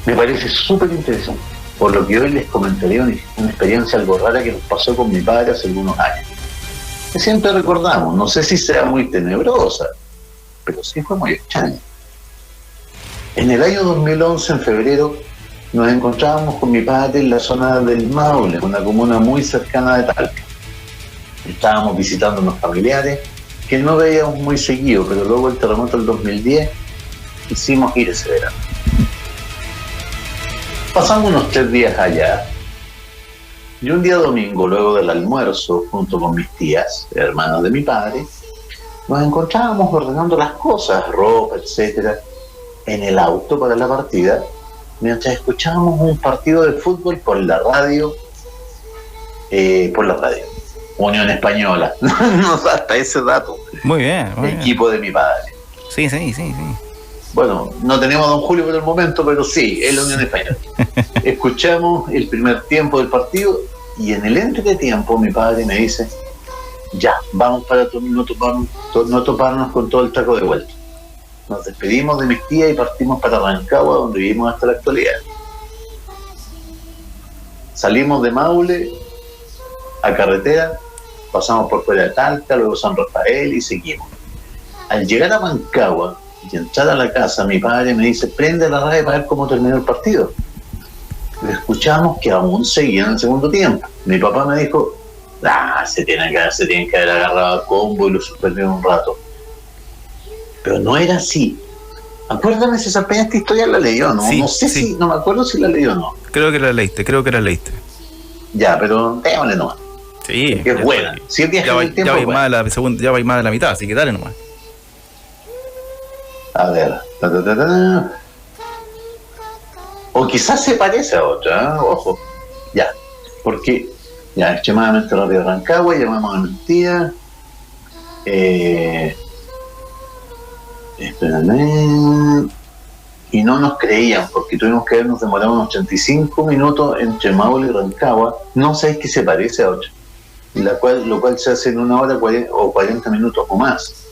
Me parece súper interesante, por lo que hoy les comentaré una experiencia algo rara que nos pasó con mi padre hace algunos años. Que siempre recordamos, no sé si sea muy tenebrosa, pero sí fue muy extraña. En el año 2011, en febrero, nos encontrábamos con mi padre en la zona del Maule, una comuna muy cercana de Talca. Estábamos visitando unos familiares que no veíamos muy seguido, pero luego el terremoto del 2010 quisimos ir ese verano. Pasamos unos 3 días allá y un día domingo, luego del almuerzo, junto con mis tías, hermanas de mi padre, nos encontrábamos ordenando las cosas, ropa, etcétera, en el auto para la partida, mientras escuchábamos un partido de fútbol por la radio, Unión Española, no, hasta ese dato. Muy bien. Equipo de mi padre. Sí. Bueno, no tenemos a don Julio por el momento, pero sí, es la Unión Española. Escuchamos el primer tiempo del partido y en el entretiempo mi padre me dice: ya, vamos para no toparnos con todo el traco de vuelta. Nos despedimos de mis tías y partimos para Rancagua, donde vivimos hasta la actualidad. Salimos de Maule a carretera, pasamos por fuera de Talca, luego San Rafael y seguimos. Al llegar a Rancagua y entrar a la casa, mi padre me dice: prende la radio para ver cómo terminó el partido. Le escuchamos que aún seguía en el segundo tiempo. Mi papá me dijo: se tienen que haber agarrado a combo y lo suspendieron un rato. Pero no era así. Acuérdame si apenas esta historia la leyó, ¿no? Sí, no sé si, no me acuerdo si la leyó o no. Creo que la leíste. Ya, pero déjame nomás. Sí. Que es buena. Si el viaje en el tiempo, ya vais más de la mitad, así que dale nomás. A ver. O quizás se parece a otra, ¿eh? Ojo. Ya. Porque, ya, extremadamente rápido Rancagua, llamamos a mi tía. Espérame. Y no nos creían, porque tuvimos que habernos demorado unos 35 minutos entre Maule y Rancagua. No sé qué se parece a otra. Lo cual se hace en 1 hora o 40 minutos o más.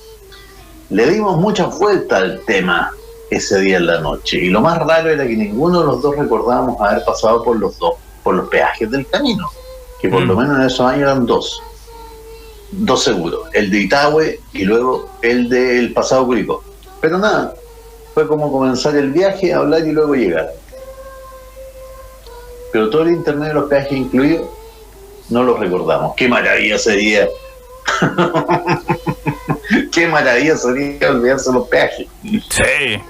Le dimos muchas vueltas al tema ese día en la noche, y lo más raro era que ninguno de los dos recordábamos haber pasado por los peajes del camino, que por lo menos en esos años eran 2. 2 seguros, el de Itahue y luego el del Pasado Curicó. Pero nada, fue como comenzar el viaje, hablar y luego llegar. Pero todo el internet de los peajes incluidos, no los recordamos. ¡Qué maravilla sería! ¡Qué maravilla sería olvidarse los peajes! Sí.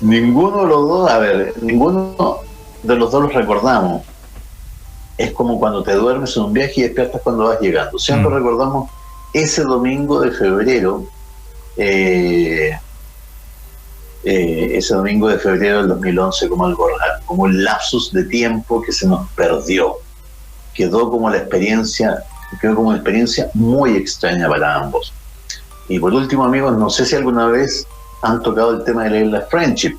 Ninguno de los dos, ninguno de los dos los recordamos. Es como cuando te duermes en un viaje y despiertas cuando vas llegando. Siempre recordamos ese domingo de febrero, ese domingo de febrero del 2011 como algo raro, como un lapsus de tiempo que se nos perdió. Quedó como una experiencia muy extraña para ambos. Y por último, amigos, no sé si alguna vez han tocado el tema de la isla Friendship.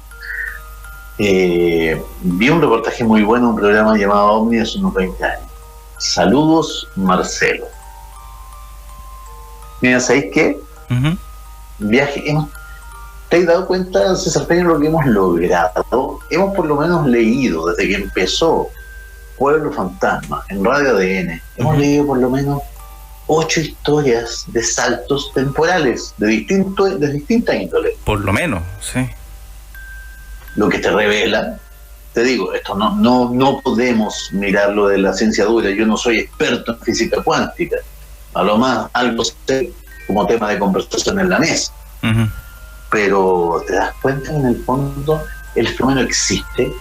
Vi un reportaje muy bueno, un programa llamado OVNI hace unos 20 años. Saludos, Marcelo. Mira, ¿sabéis qué? Viaje. ¿Te has dado cuenta, César Peña, lo que hemos logrado? Hemos por lo menos leído, desde que empezó Pueblo Fantasma en Radio ADN, hemos leído por lo menos 8 historias de saltos temporales de distinta índole. Por lo menos, sí. Lo que te revela, te digo, esto no podemos mirarlo de la ciencia dura. Yo no soy experto en física cuántica, a lo más algo sé como tema de conversación en la mesa. Pero te das cuenta que en el fondo el fenómeno existe.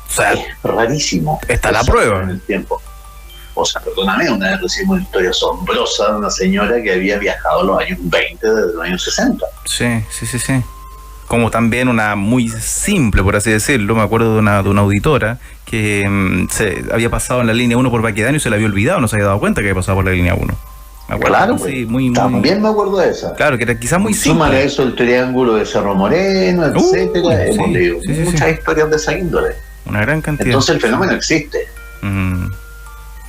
O sea, es rarísimo. Está la prueba en el tiempo. O sea, perdóname, una vez recibimos una historia asombrosa de una señora que había viajado a los años 20 desde los años 60. Sí. Como también una muy simple, por así decirlo. Me acuerdo de una auditora que se había pasado en la línea 1 por Baquedano y se la había olvidado, no se había dado cuenta que había pasado por la línea 1. Me acuerdo, claro, sí, también me acuerdo de esa. Claro, que era quizás muy simple. Súmale a eso el triángulo de Cerro Moreno, etcétera. Hemos leído muchas historias de esa índole. Una gran cantidad. Entonces el fenómeno existe.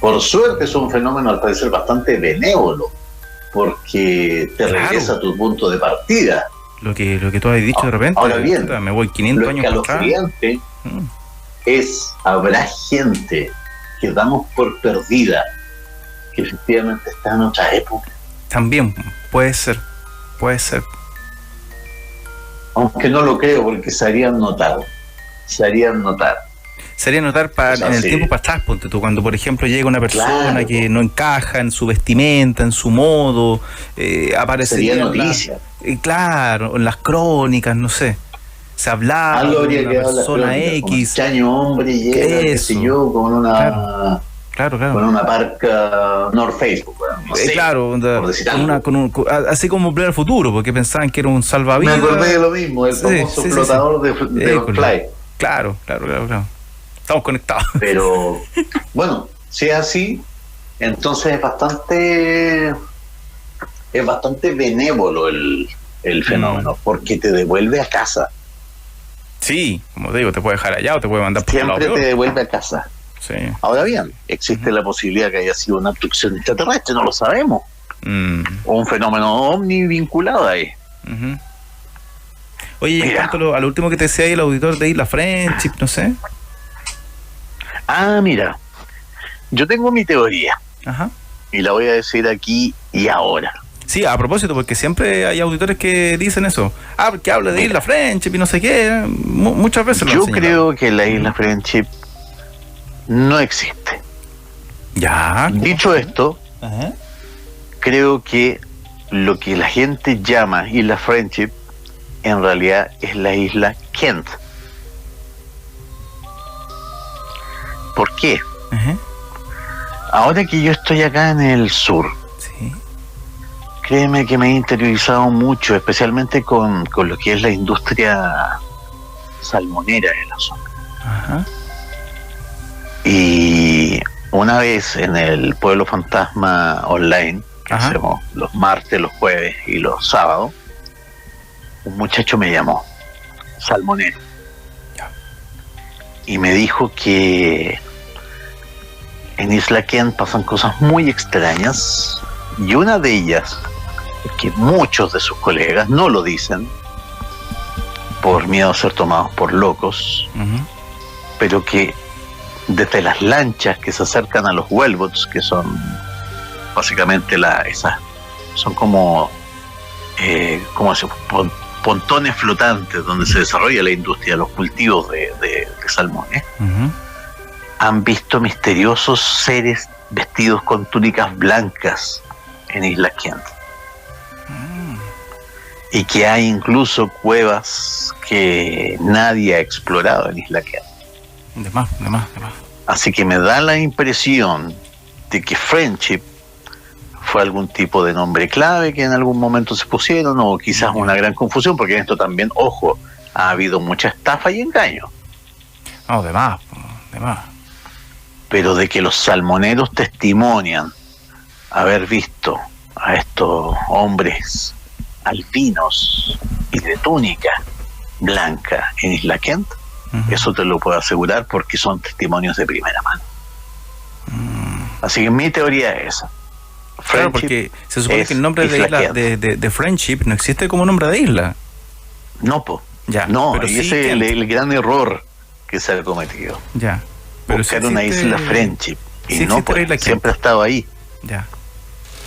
Por suerte es un fenómeno al parecer bastante benévolo, porque te regresa a tu punto de partida. Lo que tú has dicho de repente. Ahora bien, me voy 500 años lo escalofriante es, habrá gente que damos por perdida, que efectivamente está en otra época. También, puede ser. Aunque no lo creo, porque se harían notar. Sería notar en el tiempo para atrás, ponte tú, cuando por ejemplo llega una persona que no encaja en su vestimenta, en su modo, aparecería sería noticia. Claro, en las crónicas, no sé. Se hablaba de una persona X. Un chaño hombre llega, qué sé yo, con una... Claro. Con una parca North Face, no sé, claro, así como Blair Futuro, porque pensaban que era un salvavidas. Me acordé de lo mismo, el famoso flotador de Fly. Claro. Estamos conectados. Pero, bueno, si es así, entonces es bastante benévolo el fenómeno, porque te devuelve a casa. Sí, como te digo, te puede dejar allá o te puede mandar por el lado siempre peor. Te devuelve a casa. Sí. Ahora bien, existe la posibilidad que haya sido una abducción extraterrestre, no lo sabemos. O un fenómeno ovni vinculado ahí. Oye, en cuanto a lo último que te decía ahí, el auditor de Isla Friendship, no sé. Mira, yo tengo mi teoría. Y la voy a decir aquí y ahora. Sí, a propósito, porque siempre hay auditores que dicen eso. Que habla de Isla Friendship y no sé qué. Muchas veces lo han señalado. Yo creo que la Isla Friendship no existe. Ya. Dicho esto, creo que lo que la gente llama Isla Friendship en realidad es la isla Kent. ¿Por qué? Ahora que yo estoy acá en el sur, créeme que me he interiorizado mucho, especialmente con lo que es la industria salmonera de la zona. Y una vez en el Pueblo Fantasma Online, que hacemos los martes, los jueves y los sábados, un muchacho me llamó, salmonero, y me dijo que en Isla Kent pasan cosas muy extrañas, y una de ellas es que muchos de sus colegas no lo dicen por miedo a ser tomados por locos, pero que desde las lanchas que se acercan a los wellboats, que son básicamente esas, son como pontones flotantes donde se desarrolla la industria, los cultivos de salmones, han visto misteriosos seres vestidos con túnicas blancas en Isla Kent. Y que hay incluso cuevas que nadie ha explorado en Isla Kent. De más. Así que me da la impresión de que Friendship fue algún tipo de nombre clave que en algún momento se pusieron, o quizás una gran confusión, porque en esto también, ojo, ha habido mucha estafa y engaño. No, de más. Pero de que los salmoneros testimonian haber visto a estos hombres albinos y de túnica blanca en Isla Kent, eso te lo puedo asegurar porque son testimonios de primera mano. Así que mi teoría es esa. Claro, porque se supone que el nombre de isla de Friendship no existe como nombre de isla. No, ya, no, pero y sí ese es el gran error que se ha cometido. Ya. Pero buscar una isla Friendship. Y sí, no, pues, siempre ha estado ahí. Ya.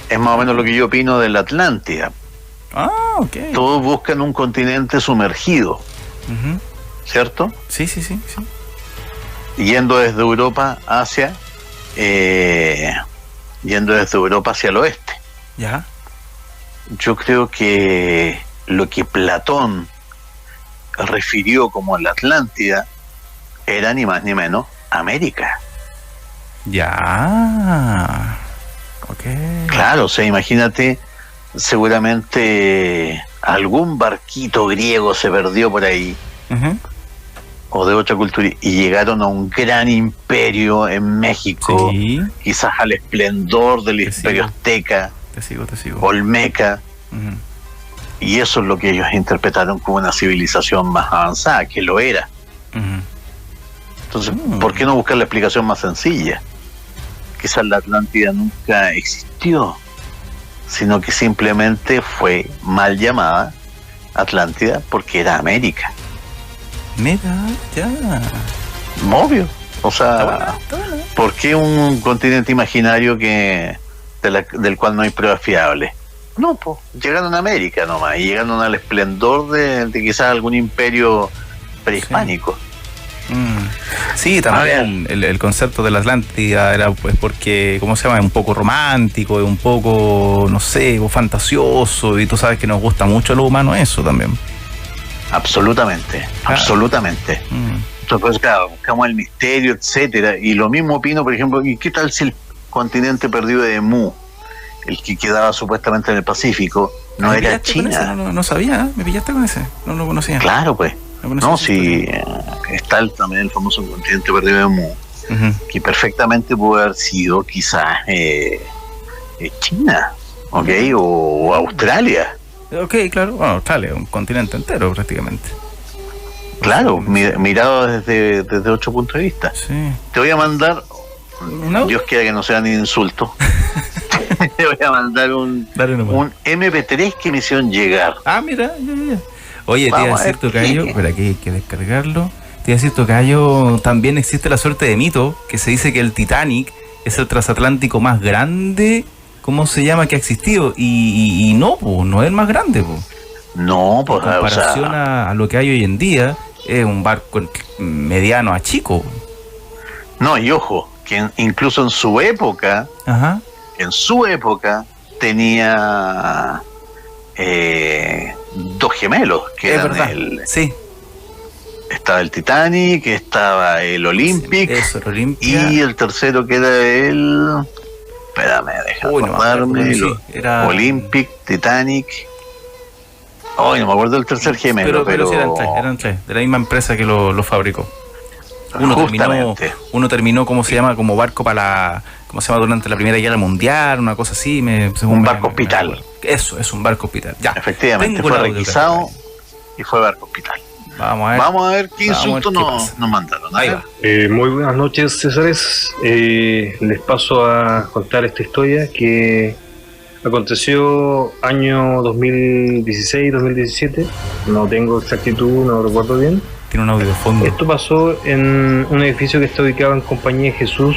Es más o menos lo que yo opino de la Atlántida. Ok. Todos buscan un continente sumergido, ¿cierto? Sí. Yendo desde Europa hacia el oeste. Ya. Yo creo que lo que Platón refirió como la Atlántida era ni más ni menos América. Ya. Ok. Claro, o sea, imagínate, seguramente algún barquito griego se perdió por ahí, o de otra cultura, y llegaron a un gran imperio en México, quizás al esplendor del imperio azteca, te sigo. olmeca, y eso es lo que ellos interpretaron como una civilización más avanzada, que lo era. Entonces, ¿por qué no buscar la explicación más sencilla? Quizás la Atlántida nunca existió, sino que simplemente fue mal llamada Atlántida porque era América. Mira, ya. Obvio. O sea, está bueno. ¿Por qué un continente imaginario del cual no hay pruebas fiables? No, pues llegaron a América nomás, y llegaron al esplendor de quizás algún imperio prehispánico. Sí, también el concepto de la Atlántida era pues porque, ¿cómo se llama? Un poco romántico, un poco, no sé, fantasioso, y tú sabes que nos gusta mucho a los humanos eso también. Absolutamente. Entonces, claro, buscamos el misterio, etcétera, y lo mismo opino, por ejemplo, ¿y qué tal si el continente perdido de Mu, el que quedaba supuestamente en el Pacífico, no era China? No sabía, me pillaste con ese, no lo conocía. Claro, pues. No, si está también el famoso continente perdido de Mu, que perfectamente puede haber sido quizás China, ¿ok? O Australia. Ok, claro, bueno, Australia, un continente entero prácticamente. Claro, mirado desde otro punto de vista. Sí. Te voy a mandar, Dios quiera que no sea ni insulto, te voy a mandar un MP3 que me hicieron llegar. Mira, ya. Oye, te iba a decir, Tocayo, pero aquí hay que descargarlo. Te iba a decir, Tocayo, también existe la suerte de mito, que se dice que el Titanic es el transatlántico más grande, ¿cómo se llama?, que ha existido. Y no, pues, no es el más grande, pues. No, pues, en comparación a lo que hay hoy en día, es un barco mediano a chico. No, y ojo, que incluso en su época, tenía dos gemelos, que eran sí. Estaba el Titanic, estaba el Olympic, el Olympia, y el tercero que era el... Espérame, déjame acordarme. Era Olympic, Titanic... no me acuerdo del tercer gemelo, pero sí, eran tres, de la misma empresa que lo fabricó. Uno terminó, ¿cómo se llama?, como barco ¿cómo se llama?, durante la Primera Guerra Mundial, una cosa así. Un barco hospital. Eso, es un barco hospital. Ya. Efectivamente, fue requisado y fue barco hospital. Vamos a ver qué insultos nos mandaron. Ahí va. Muy buenas noches, Césares. Les paso a contar esta historia que aconteció año 2016-2017. No tengo exactitud, no recuerdo bien. Tiene un audio de fondo. Esto pasó en un edificio que está ubicado en Compañía de Jesús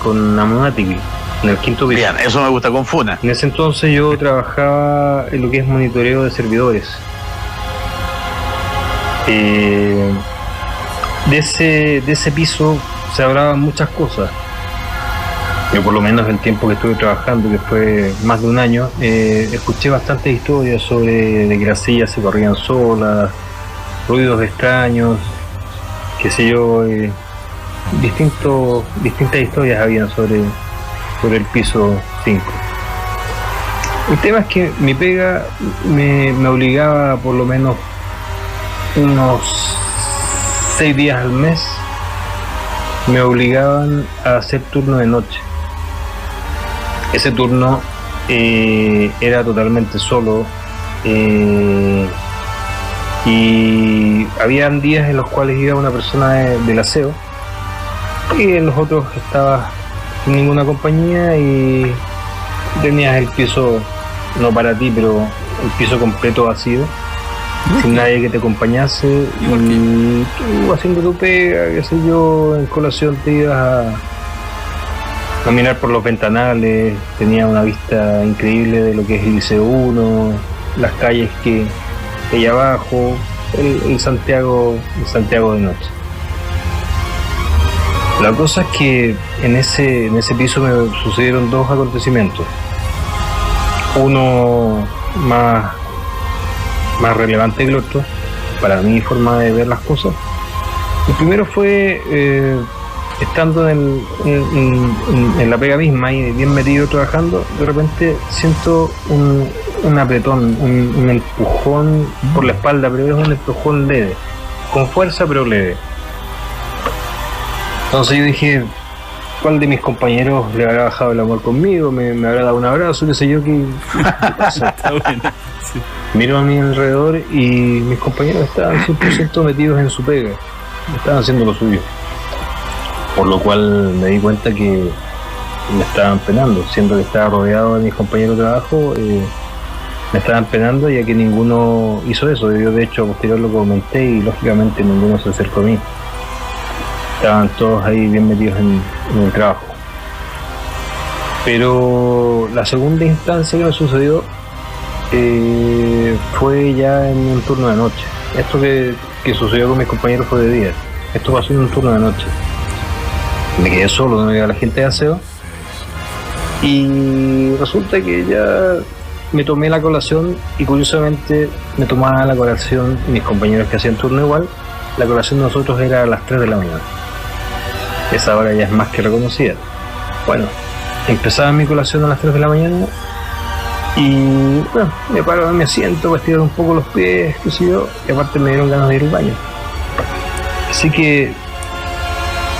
con Amunativi, en el 5º piso. Bien, eso me gusta con Funa. En ese entonces yo trabajaba en lo que es monitoreo de servidores. De ese piso se hablaban muchas cosas. Yo, por lo menos el tiempo que estuve trabajando, que fue más de un año, escuché bastantes historias sobre de que las sillas se corrían solas, ruidos extraños, qué sé yo, distintas historias habían sobre el piso 5. El tema es que mi pega me obligaba por lo menos unos 6 días al mes, me obligaban a hacer turno de noche. Ese turno era totalmente solo, y habían días en los cuales iba una persona del aseo y en los otros estaba sin ninguna compañía y tenías el piso, no para ti, pero el piso completo vacío, sin nadie que te acompañase, y tú haciendo tu pega, qué sé yo, en colación te ibas a mirar por los ventanales. Tenía una vista increíble de lo que es el Liceo 1, las calles que hay abajo, el Santiago de noche. La cosa es que en ese piso me sucedieron 2 acontecimientos. Uno más relevante que el otro, para mi forma de ver las cosas. El primero fue estando en la pega misma y bien metido trabajando, de repente siento un apretón, un empujón por la espalda, pero es un empujón leve, con fuerza pero leve. Entonces yo dije, ¿cuál de mis compañeros le habrá bajado el amor conmigo? ¿Me habrá dado un abrazo? ¿Qué sé yo? ¿Qué pasa? Está bueno. Sí. Miro a mi alrededor y mis compañeros estaban 100% metidos en su pega, estaban haciendo lo suyo. Por lo cual me di cuenta que me estaban penando, siendo que estaba rodeado de mis compañeros de trabajo, me estaban penando, ya que ninguno hizo eso. Yo de hecho posterior lo comenté y lógicamente ninguno se acercó a mí. Estaban todos ahí bien metidos en el trabajo. Pero la segunda instancia que me sucedió fue ya en un turno de noche. Esto que sucedió con mis compañeros fue de día. Esto pasó en un turno de noche. Me quedé solo, no había la gente de aseo. Y resulta que ya me tomé la colación y curiosamente me tomaba la colación mis compañeros que hacían turno igual. La colación de nosotros era a las 3 de la mañana. Esa hora ya es más que reconocida. Bueno, empezaba mi colación a las 3 de la mañana y bueno, me paro en mi asiento para estirar un poco los pies, qué sé yo, y aparte me dieron ganas de ir al baño. Así que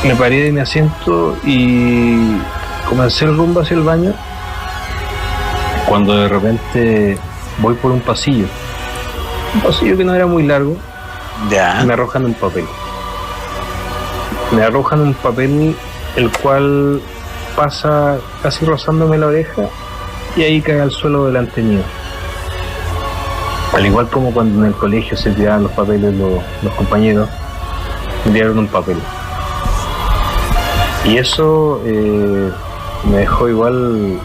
me paré de mi asiento y comencé el rumbo hacia el baño, cuando de repente voy por un pasillo que no era muy largo. Ya. Y me arrojan un papel. Me arrojan un papel el cual pasa casi rozándome la oreja y ahí cae al suelo delante mío. Al igual como cuando en el colegio se tiraban los papeles los compañeros, me tiraron un papel. Y eso me dejó igual,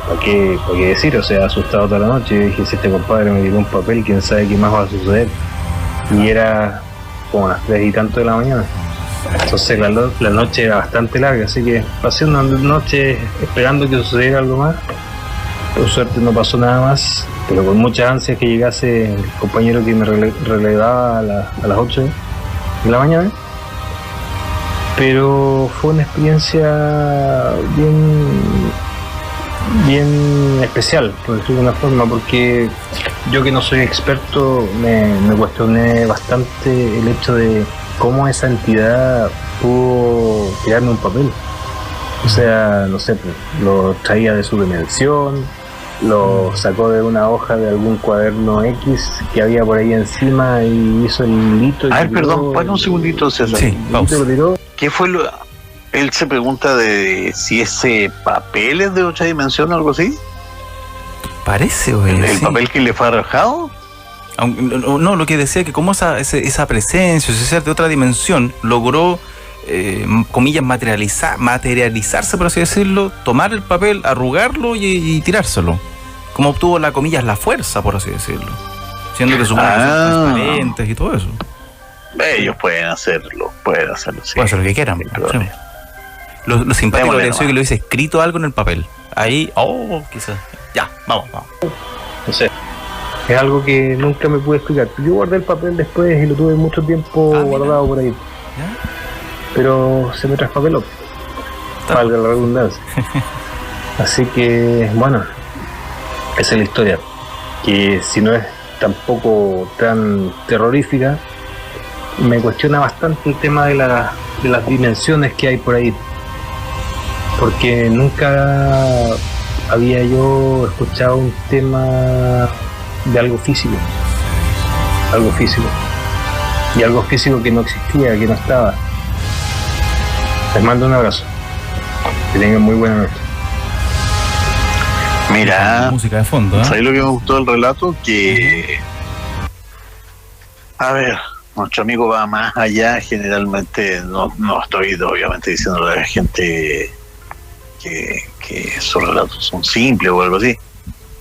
¿para qué decir? O sea, asustado toda la noche. Yo dije, si este compadre me tiró un papel, quién sabe qué más va a suceder. Y era como a las 3 y tanto de la mañana. Entonces la noche era bastante larga, así que pasé una noche esperando que sucediera algo más. Por suerte no pasó nada más, pero con muchas ansias que llegase el compañero que me relevaba a las 8 de la mañana. Pero fue una experiencia bien especial, por decirlo de una forma, porque yo, que no soy experto, me cuestioné bastante el hecho de cómo esa entidad pudo tirarme un papel. O sea, no sé, lo traía de su dimensión, lo sacó de una hoja de algún cuaderno X que había por ahí encima y hizo el hilito. A ver, perdón, para un segundito, César. Sí, vamos. ¿Qué fue lo...? Él se pregunta de si ese papel es de otra dimensión o algo así. Parece, güey. ¿El sí. papel que le fue arrojado? No, lo que decía, que como esa presencia, ese ser de otra dimensión, logró, comillas, materializarse, por así decirlo, tomar el papel, arrugarlo y tirárselo. Como obtuvo, comillas, la fuerza, por así decirlo. Siendo que supone que son transparentes y todo eso. Ellos pueden hacerlo, sí. Pueden hacer lo que quieran. Sí. Lo simpático es que lo dice escrito algo en el papel. Ahí, quizás. Ya, vamos. No sé. Es algo que nunca me pude explicar. Yo guardé el papel después y lo tuve mucho tiempo guardado por ahí. ¿Ya? Pero se me traspapeló. Valga la redundancia. Así que, bueno, esa es la historia. Que si no es tampoco tan terrorífica, me cuestiona bastante el tema de las dimensiones que hay por ahí. Porque nunca había yo escuchado un tema de algo físico, y algo físico que no existía, que no estaba. Les mando un abrazo, que tengan muy buena noche. Mira, música de fondo, ¿eh? ¿Sabes lo que me gustó del relato? Que, a ver, nuestro amigo va más allá. Generalmente no estoy obviamente diciendo a la gente que sus relatos son simples o algo así,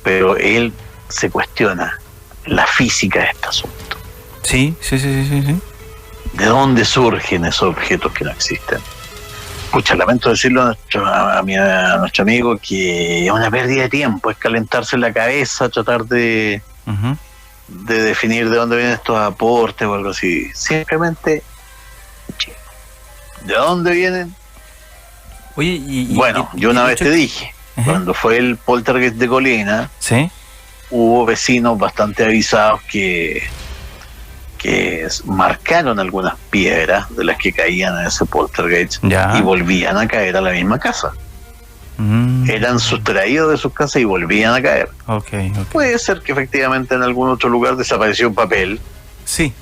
pero él se cuestiona la física de este asunto. Sí. ¿De dónde surgen esos objetos que no existen? Pucha, lamento decirlo a nuestro amigo, que es una pérdida de tiempo, es calentarse la cabeza, tratar de definir de dónde vienen estos aportes o algo así. Simplemente, ¿de dónde vienen? Oye, yo una vez te dije, cuando fue el poltergeist de Colina, ¿sí? Hubo vecinos bastante avisados que marcaron algunas piedras de las que caían en ese poltergeist y volvían a caer a la misma casa. Eran sustraídos de sus casas y volvían a caer. Okay. Puede ser que efectivamente en algún otro lugar desapareció un papel. Sí.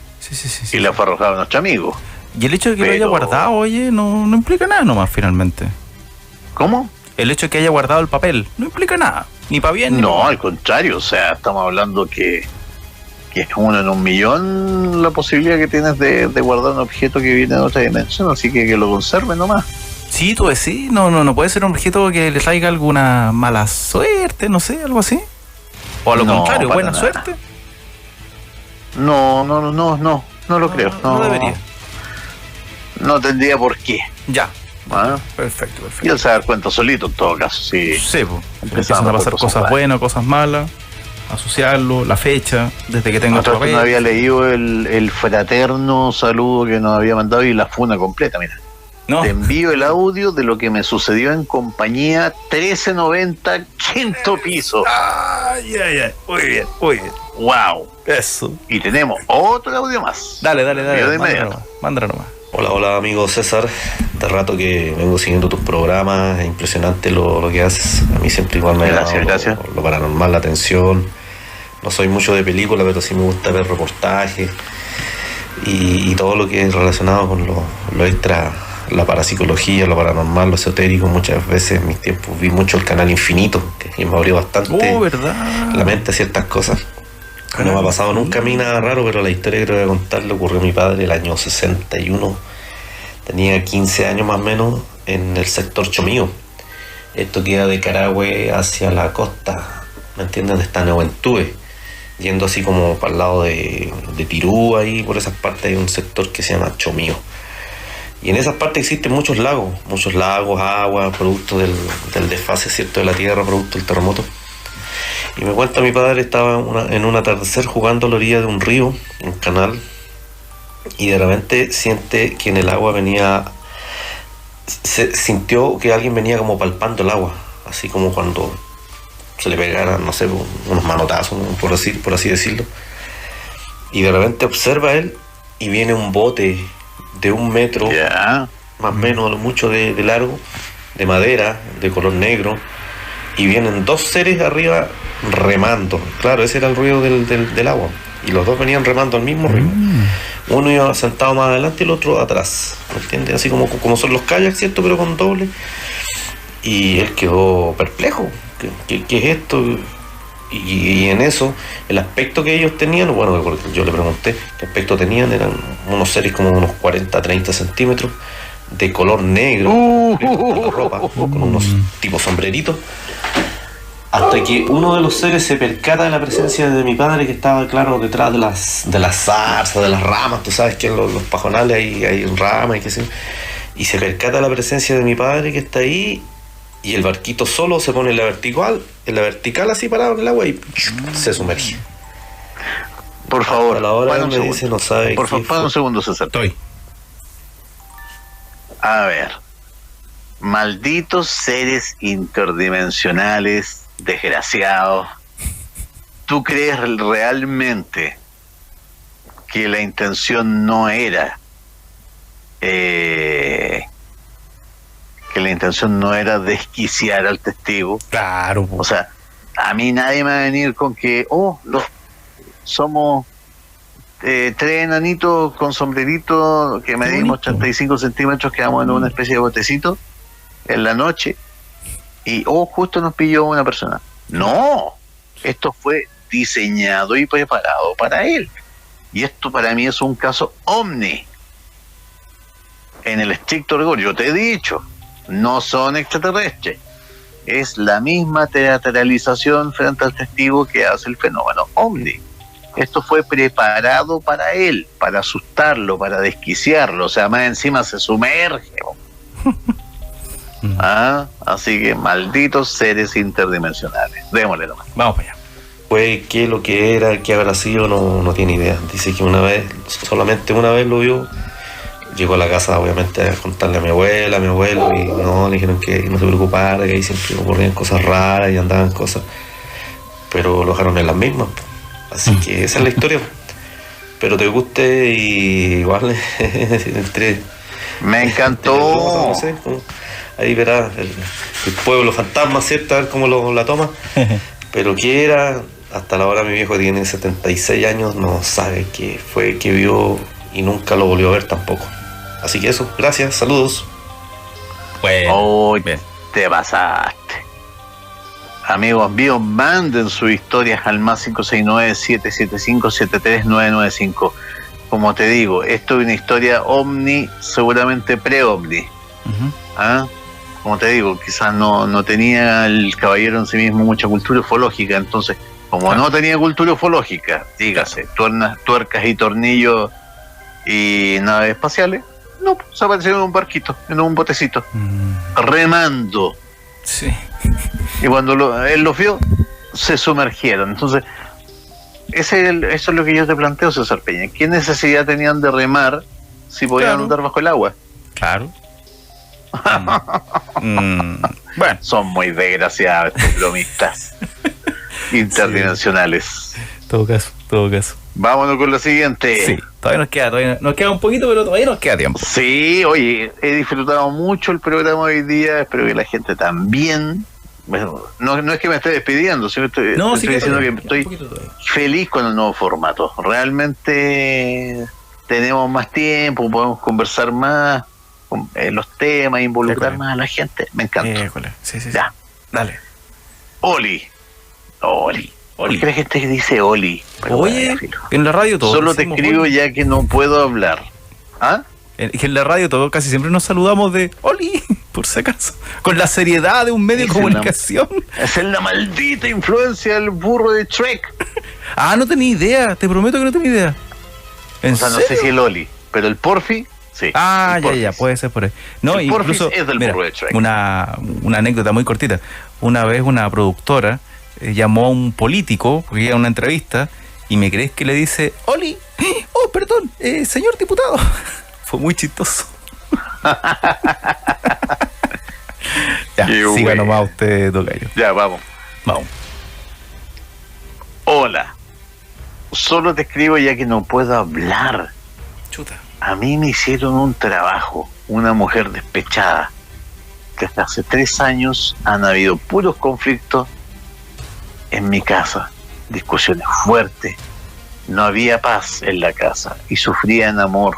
Y le fue arrojado a nuestro amigo. Y el hecho de que lo haya guardado, oye, no implica nada nomás finalmente. ¿Cómo? El hecho de que haya guardado el papel no implica nada, ni para bien ni no, para mal. Al contrario, o sea, estamos hablando que es 1 en 1.000.000 la posibilidad que tienes de guardar un objeto que viene de otra dimensión, así que lo conserve nomás. Sí, tú decís, no puede ser un objeto que le traiga alguna mala suerte, no sé, algo así. O a lo contrario, buena suerte. No lo creo. No debería. No tendría por qué. Ya. Bueno, Perfecto. Y él se va a dar cuenta solito en todo caso. Sí, pues. Empiezan a pasar cosas buenas, cosas malas, asociarlo, la fecha, desde que tengo otro papel. No había leído el fraterno saludo que nos había mandado y la funa completa, mira. No. Te envío el audio de lo que me sucedió en compañía 1390, quinto piso. Ay. Muy bien. Wow. Eso. Y tenemos otro audio más. Dale. Mándalo nomás. Hola amigo César, de rato que vengo siguiendo tus programas, es impresionante lo que haces. A mí siempre igual me ha Gracias. Lo paranormal, la atención. No soy mucho de película, pero sí me gusta ver reportajes y todo lo que es relacionado con lo extra, la parapsicología, lo paranormal, lo esotérico. Muchas veces en mis tiempos vi mucho el canal Infinito, que me abrió bastante la mente a ciertas cosas. No me ha pasado nunca a mí nada raro, pero la historia que te voy a contar le ocurrió a mi padre el año 61. Tenía 15 años más o menos, en el sector Chomío. Esto queda de Carahue hacia la costa, ¿me entiendes? Donde está Neuentúe, yendo así como para el lado de Tirú, ahí por esas partes hay un sector que se llama Chomío. Y en esas partes existen muchos lagos, agua, producto del desfase, ¿cierto?, de la tierra, producto del terremoto. Y me cuenta mi padre, estaba en un atardecer jugando a la orilla de un río, un canal, y de repente siente que en el agua sintió que alguien venía como palpando el agua, así como cuando se le pegaran, no sé, unos manotazos, por así decirlo. Y de repente observa él y viene un bote de 1 metro, más o menos, mucho de largo, de madera, de color negro, y vienen 2 seres arriba remando. Claro, ese era el ruido del agua, y los 2 venían remando al mismo ritmo. Uno iba sentado más adelante y el otro atrás, ¿me entiendes? Así como son los kayaks, ¿cierto?, pero con doble. Y él quedó perplejo. ¿Qué es esto? Y en eso, el aspecto que ellos tenían, bueno, porque yo le pregunté qué aspecto tenían, eran unos seres como unos 40-30 centímetros, de color negro, con la ropa, con unos tipos sombreritos, hasta que uno de los seres se percata de la presencia de mi padre, que estaba, claro, detrás de las zarzas, de las ramas. Tú sabes que en los pajonales hay ramas y qué sé yo. Y se percata de la presencia de mi padre, que está ahí, y el barquito solo se pone en la vertical así parado en el agua, y se sumerge. Por favor, a la hora para un me segundo. dice, no sabe. Por favor, para un segundo, César. Estoy. A ver, malditos seres interdimensionales, desgraciados. ¿Tú crees realmente que la intención no era desquiciar al testigo? Claro. O sea, a mí nadie me va a venir con que, somos tres enanitos con sombrerito que medimos 35 centímetros, que vamos en una especie de botecito en la noche, y justo nos pilló una persona. No, esto fue diseñado y preparado para él. Y esto para mí es un caso ovni. En el estricto rigor, yo te he dicho, no son extraterrestres. Es la misma teatralización frente al testigo que hace el fenómeno ovni. Esto fue preparado para él, para asustarlo, para desquiciarlo. O sea, más encima se sumerge. Así que malditos seres interdimensionales. Démosle nomás. Vamos para allá. Pues qué lo que era, qué habrá sido, no tiene idea. Dice que solamente una vez lo vio. Llegó a la casa, obviamente, a contarle a mi abuela, a mi abuelo, y le dijeron que no se preocupara, que ahí siempre ocurrían cosas raras y andaban cosas, pero lo dejaron en las mismas. Así que esa es la historia. Pero te guste, y igual entre... Me encantó. No sé, ahí verás el pueblo fantasma, ¿cierto? A ver cómo la toma. Pero que era, hasta la hora mi viejo tiene 76 años, no sabe qué fue, qué vio, y nunca lo volvió a ver tampoco. Así que eso, gracias, saludos. Bueno, bien. Te pasaste. Amigos míos, manden sus historias al más 569-775-73995. Como te digo, esto es una historia ovni, seguramente pre-ovni. Como te digo, quizás no tenía el caballero en sí mismo mucha cultura ufológica, entonces, como no tenía cultura ufológica, dígase, tuercas y tornillos y naves espaciales, no, se apareció en un barquito, en un botecito, remando. Sí. Y cuando él los vio, se sumergieron. Entonces, eso es lo que yo te planteo, César Peña. ¿Qué necesidad tenían de remar si podían andar bajo el agua? Claro. Bueno. Son muy desgraciados estos bromistas interdimensionales. Todo caso. Vámonos con lo siguiente. Sí, todavía nos queda un poquito, pero todavía nos queda tiempo. Sí, oye, he disfrutado mucho el programa hoy día, espero que la gente también. Bueno, no es que me esté despidiendo, sino estoy diciendo que estoy feliz con el nuevo formato. Realmente tenemos más tiempo, podemos conversar más los temas, involucrar más a la gente. Me encanta. Sí. Ya. Dale. Oli. ¿Por qué la gente dice Oli? Pero oye, en la radio todo. Solo te escribo Oli, ya que no puedo hablar. En la radio todo casi siempre nos saludamos de Oli, por si acaso, con la seriedad de un medio de comunicación. Es la maldita influencia del burro de Shrek. No tenía idea, te prometo que no tenía idea. O sea, no sé si el Oli, pero el Porfi, sí. Ya, puede ser por ahí. No, el incluso es del burro de Shrek. Una anécdota muy cortita. Una vez una productora llamó a un político, porque iba a una entrevista, y me crees que le dice, Oli, perdón, señor diputado. Fue muy chistoso. Ya, siga nomás usted, tocayo. Ya, vamos. Hola. Solo te escribo ya que no puedo hablar. Chuta. A mí me hicieron un trabajo, una mujer despechada. Desde hace 3 años han habido puros conflictos en mi casa, discusiones fuertes, no había paz en la casa y sufría en amor.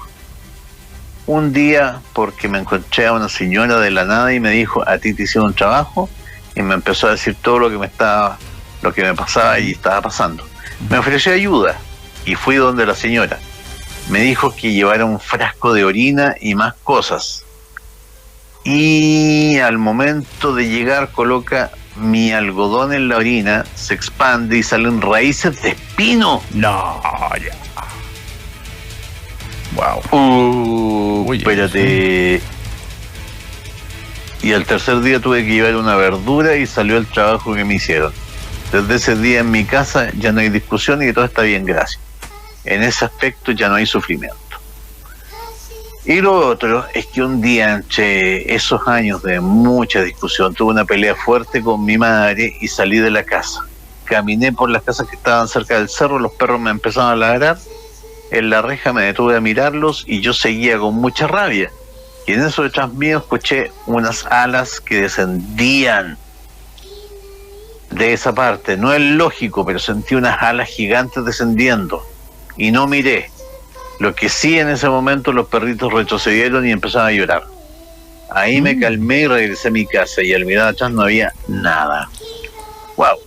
Un día, porque me encontré a una señora de la nada y me dijo, a ti te hicieron un trabajo, y me empezó a decir todo lo que me estaba lo que me pasaba y estaba pasando. Me ofreció ayuda y fui donde la señora. Me dijo que llevara un frasco de orina y más cosas. Y al momento de llegar coloca mi algodón en la orina, se expande y salen raíces de espino. No, ya. Wow. Espérate. Y al tercer día tuve que llevar una verdura y salió el trabajo que me hicieron. Desde ese día en mi casa ya no hay discusión y todo está bien, gracias. En ese aspecto ya no hay sufrimiento. Y lo otro es que un día, entre esos años de mucha discusión, tuve una pelea fuerte con mi madre y salí de la casa. Caminé por las casas que estaban cerca del cerro, los perros me empezaron a ladrar. En la reja me detuve a mirarlos y yo seguía con mucha rabia. Y en eso detrás mío escuché unas alas que descendían de esa parte. No es lógico, pero sentí unas alas gigantes descendiendo. Y no miré. Lo que sí, en ese momento los perritos retrocedieron y empezaron a llorar. Ahí me calmé y regresé a mi casa y al mirar atrás no había nada. Wow.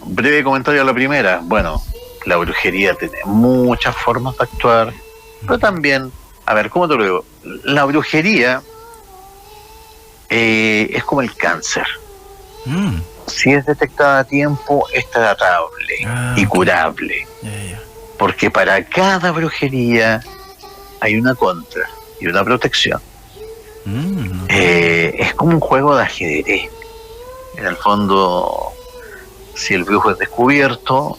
Breve comentario a la primera. Bueno, la brujería tiene muchas formas de actuar, pero también, a ver, ¿cómo te lo digo? La brujería es como el cáncer. Si es detectada a tiempo, es tratable y curable. Porque para cada brujería hay una contra y una protección. Es como un juego de ajedrez. En el fondo, si el brujo es descubierto,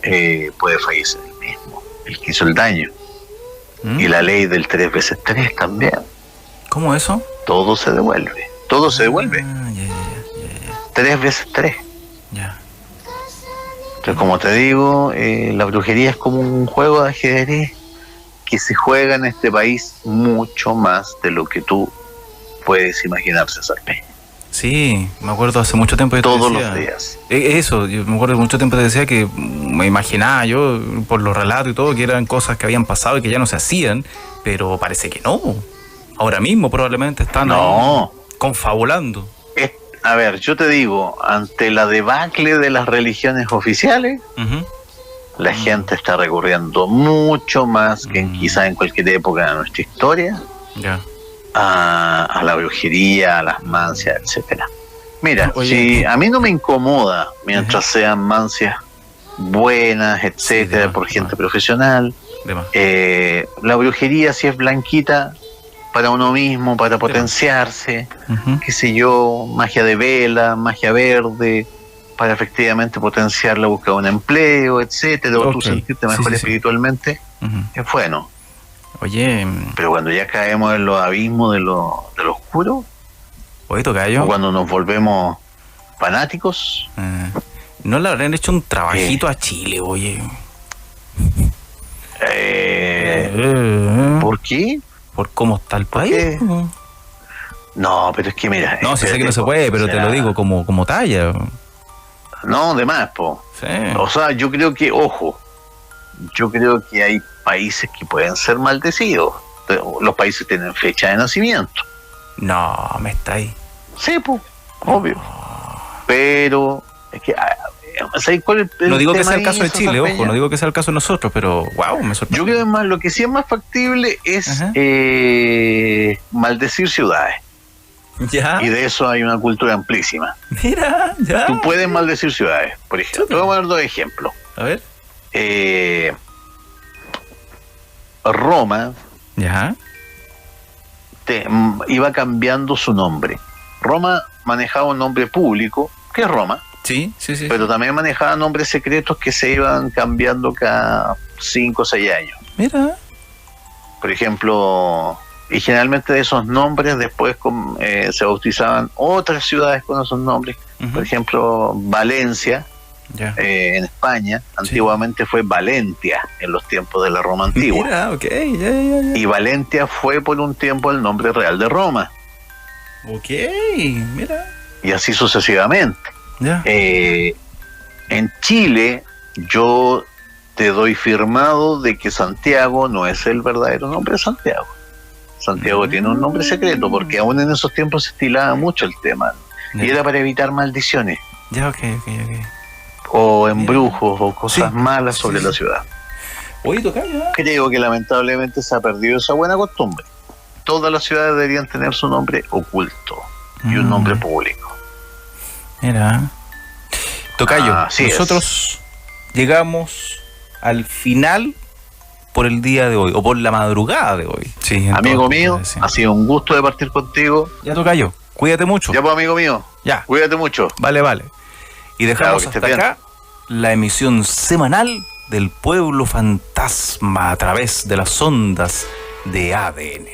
puede fallecer el mismo, el que hizo el daño. Y la ley del 3 veces 3 también. ¿Cómo eso? Todo se devuelve. Todo se devuelve. 3 veces 3. Ya. Entonces, como te digo, la brujería es como un juego de ajedrez que se juega en este país mucho más de lo que tú puedes imaginar, César Peña. Sí, me acuerdo hace mucho tiempo que todos te decía, los días. Eso, yo me acuerdo que mucho tiempo te decía que me imaginaba yo, por los relatos y todo, que eran cosas que habían pasado y que ya no se hacían, pero parece que no. Ahora mismo probablemente están confabulando. A ver, yo te digo, ante la debacle de las religiones oficiales, la gente está recurriendo mucho más que quizá en cualquier época de nuestra historia a la brujería, a las mancias, etcétera. Mira, si a mí no me incomoda mientras sean mancias buenas, etcétera, por gente profesional, la brujería, si es blanquita, para uno mismo, para potenciarse, qué sé yo, magia de vela, magia verde, para efectivamente potenciar la búsqueda de un empleo, etcétera, o tú sentirte mejor espiritualmente, es bueno. Oye, pero cuando ya caemos en los abismos de lo oscuro, o cuando nos volvemos fanáticos, ¿no le habrán hecho un trabajito a Chile, oye? ¿Por qué? ¿Por cómo está el país? No, pero es que mira... No, sí sé que no se puede, pero te lo digo como talla. No, de más, po. Sí. O sea, yo creo que, ojo, yo creo que hay países que pueden ser maldecidos. Los países tienen fecha de nacimiento. No, me está ahí. Sí, pues, obvio. Pero, es que... no digo que sea el caso de Chile, ojo, no digo que sea el caso de nosotros, pero wow, me sorprende. Yo creo que más, lo que sí es más factible es maldecir ciudades. ¿Ya? Y de eso hay una cultura amplísima. Mira, ya. Tú puedes maldecir ciudades, por ejemplo. Te voy a dar 2 ejemplos. A ver. Roma iba cambiando su nombre. Roma manejaba un nombre público, que es Roma. Sí. Pero también manejaba nombres secretos que se iban cambiando cada 5 o 6 años. Mira. Por ejemplo, y generalmente de esos nombres después se bautizaban otras ciudades con esos nombres. Por ejemplo, Valencia, en España, antiguamente fue Valentia en los tiempos de la Roma antigua. Mira, Y Valentia fue por un tiempo el nombre real de Roma. Mira. Y así sucesivamente. En Chile, yo te doy firmado de que Santiago no es el verdadero nombre de Santiago. Santiago tiene un nombre secreto, porque aún en esos tiempos se estilaba mucho el tema, y era para evitar maldiciones. o embrujos o cosas Sí, malas sí, sobre sí. la ciudad. Oye, tocayo, ¿eh? Creo que lamentablemente se ha perdido esa buena costumbre. Todas las ciudades deberían tener su nombre oculto y un nombre público. Mira. Tocayo, Así nosotros llegamos al final por el día de hoy, o por la madrugada de hoy. Sí, Amigo mío, ha sido un gusto de partir contigo. Ya, tocayo, cuídate mucho. Ya pues, amigo mío, Ya, cuídate mucho. vale. Y dejamos Claro, que hasta estés acá la emisión semanal del Pueblo Fantasma a través de las ondas de ADN.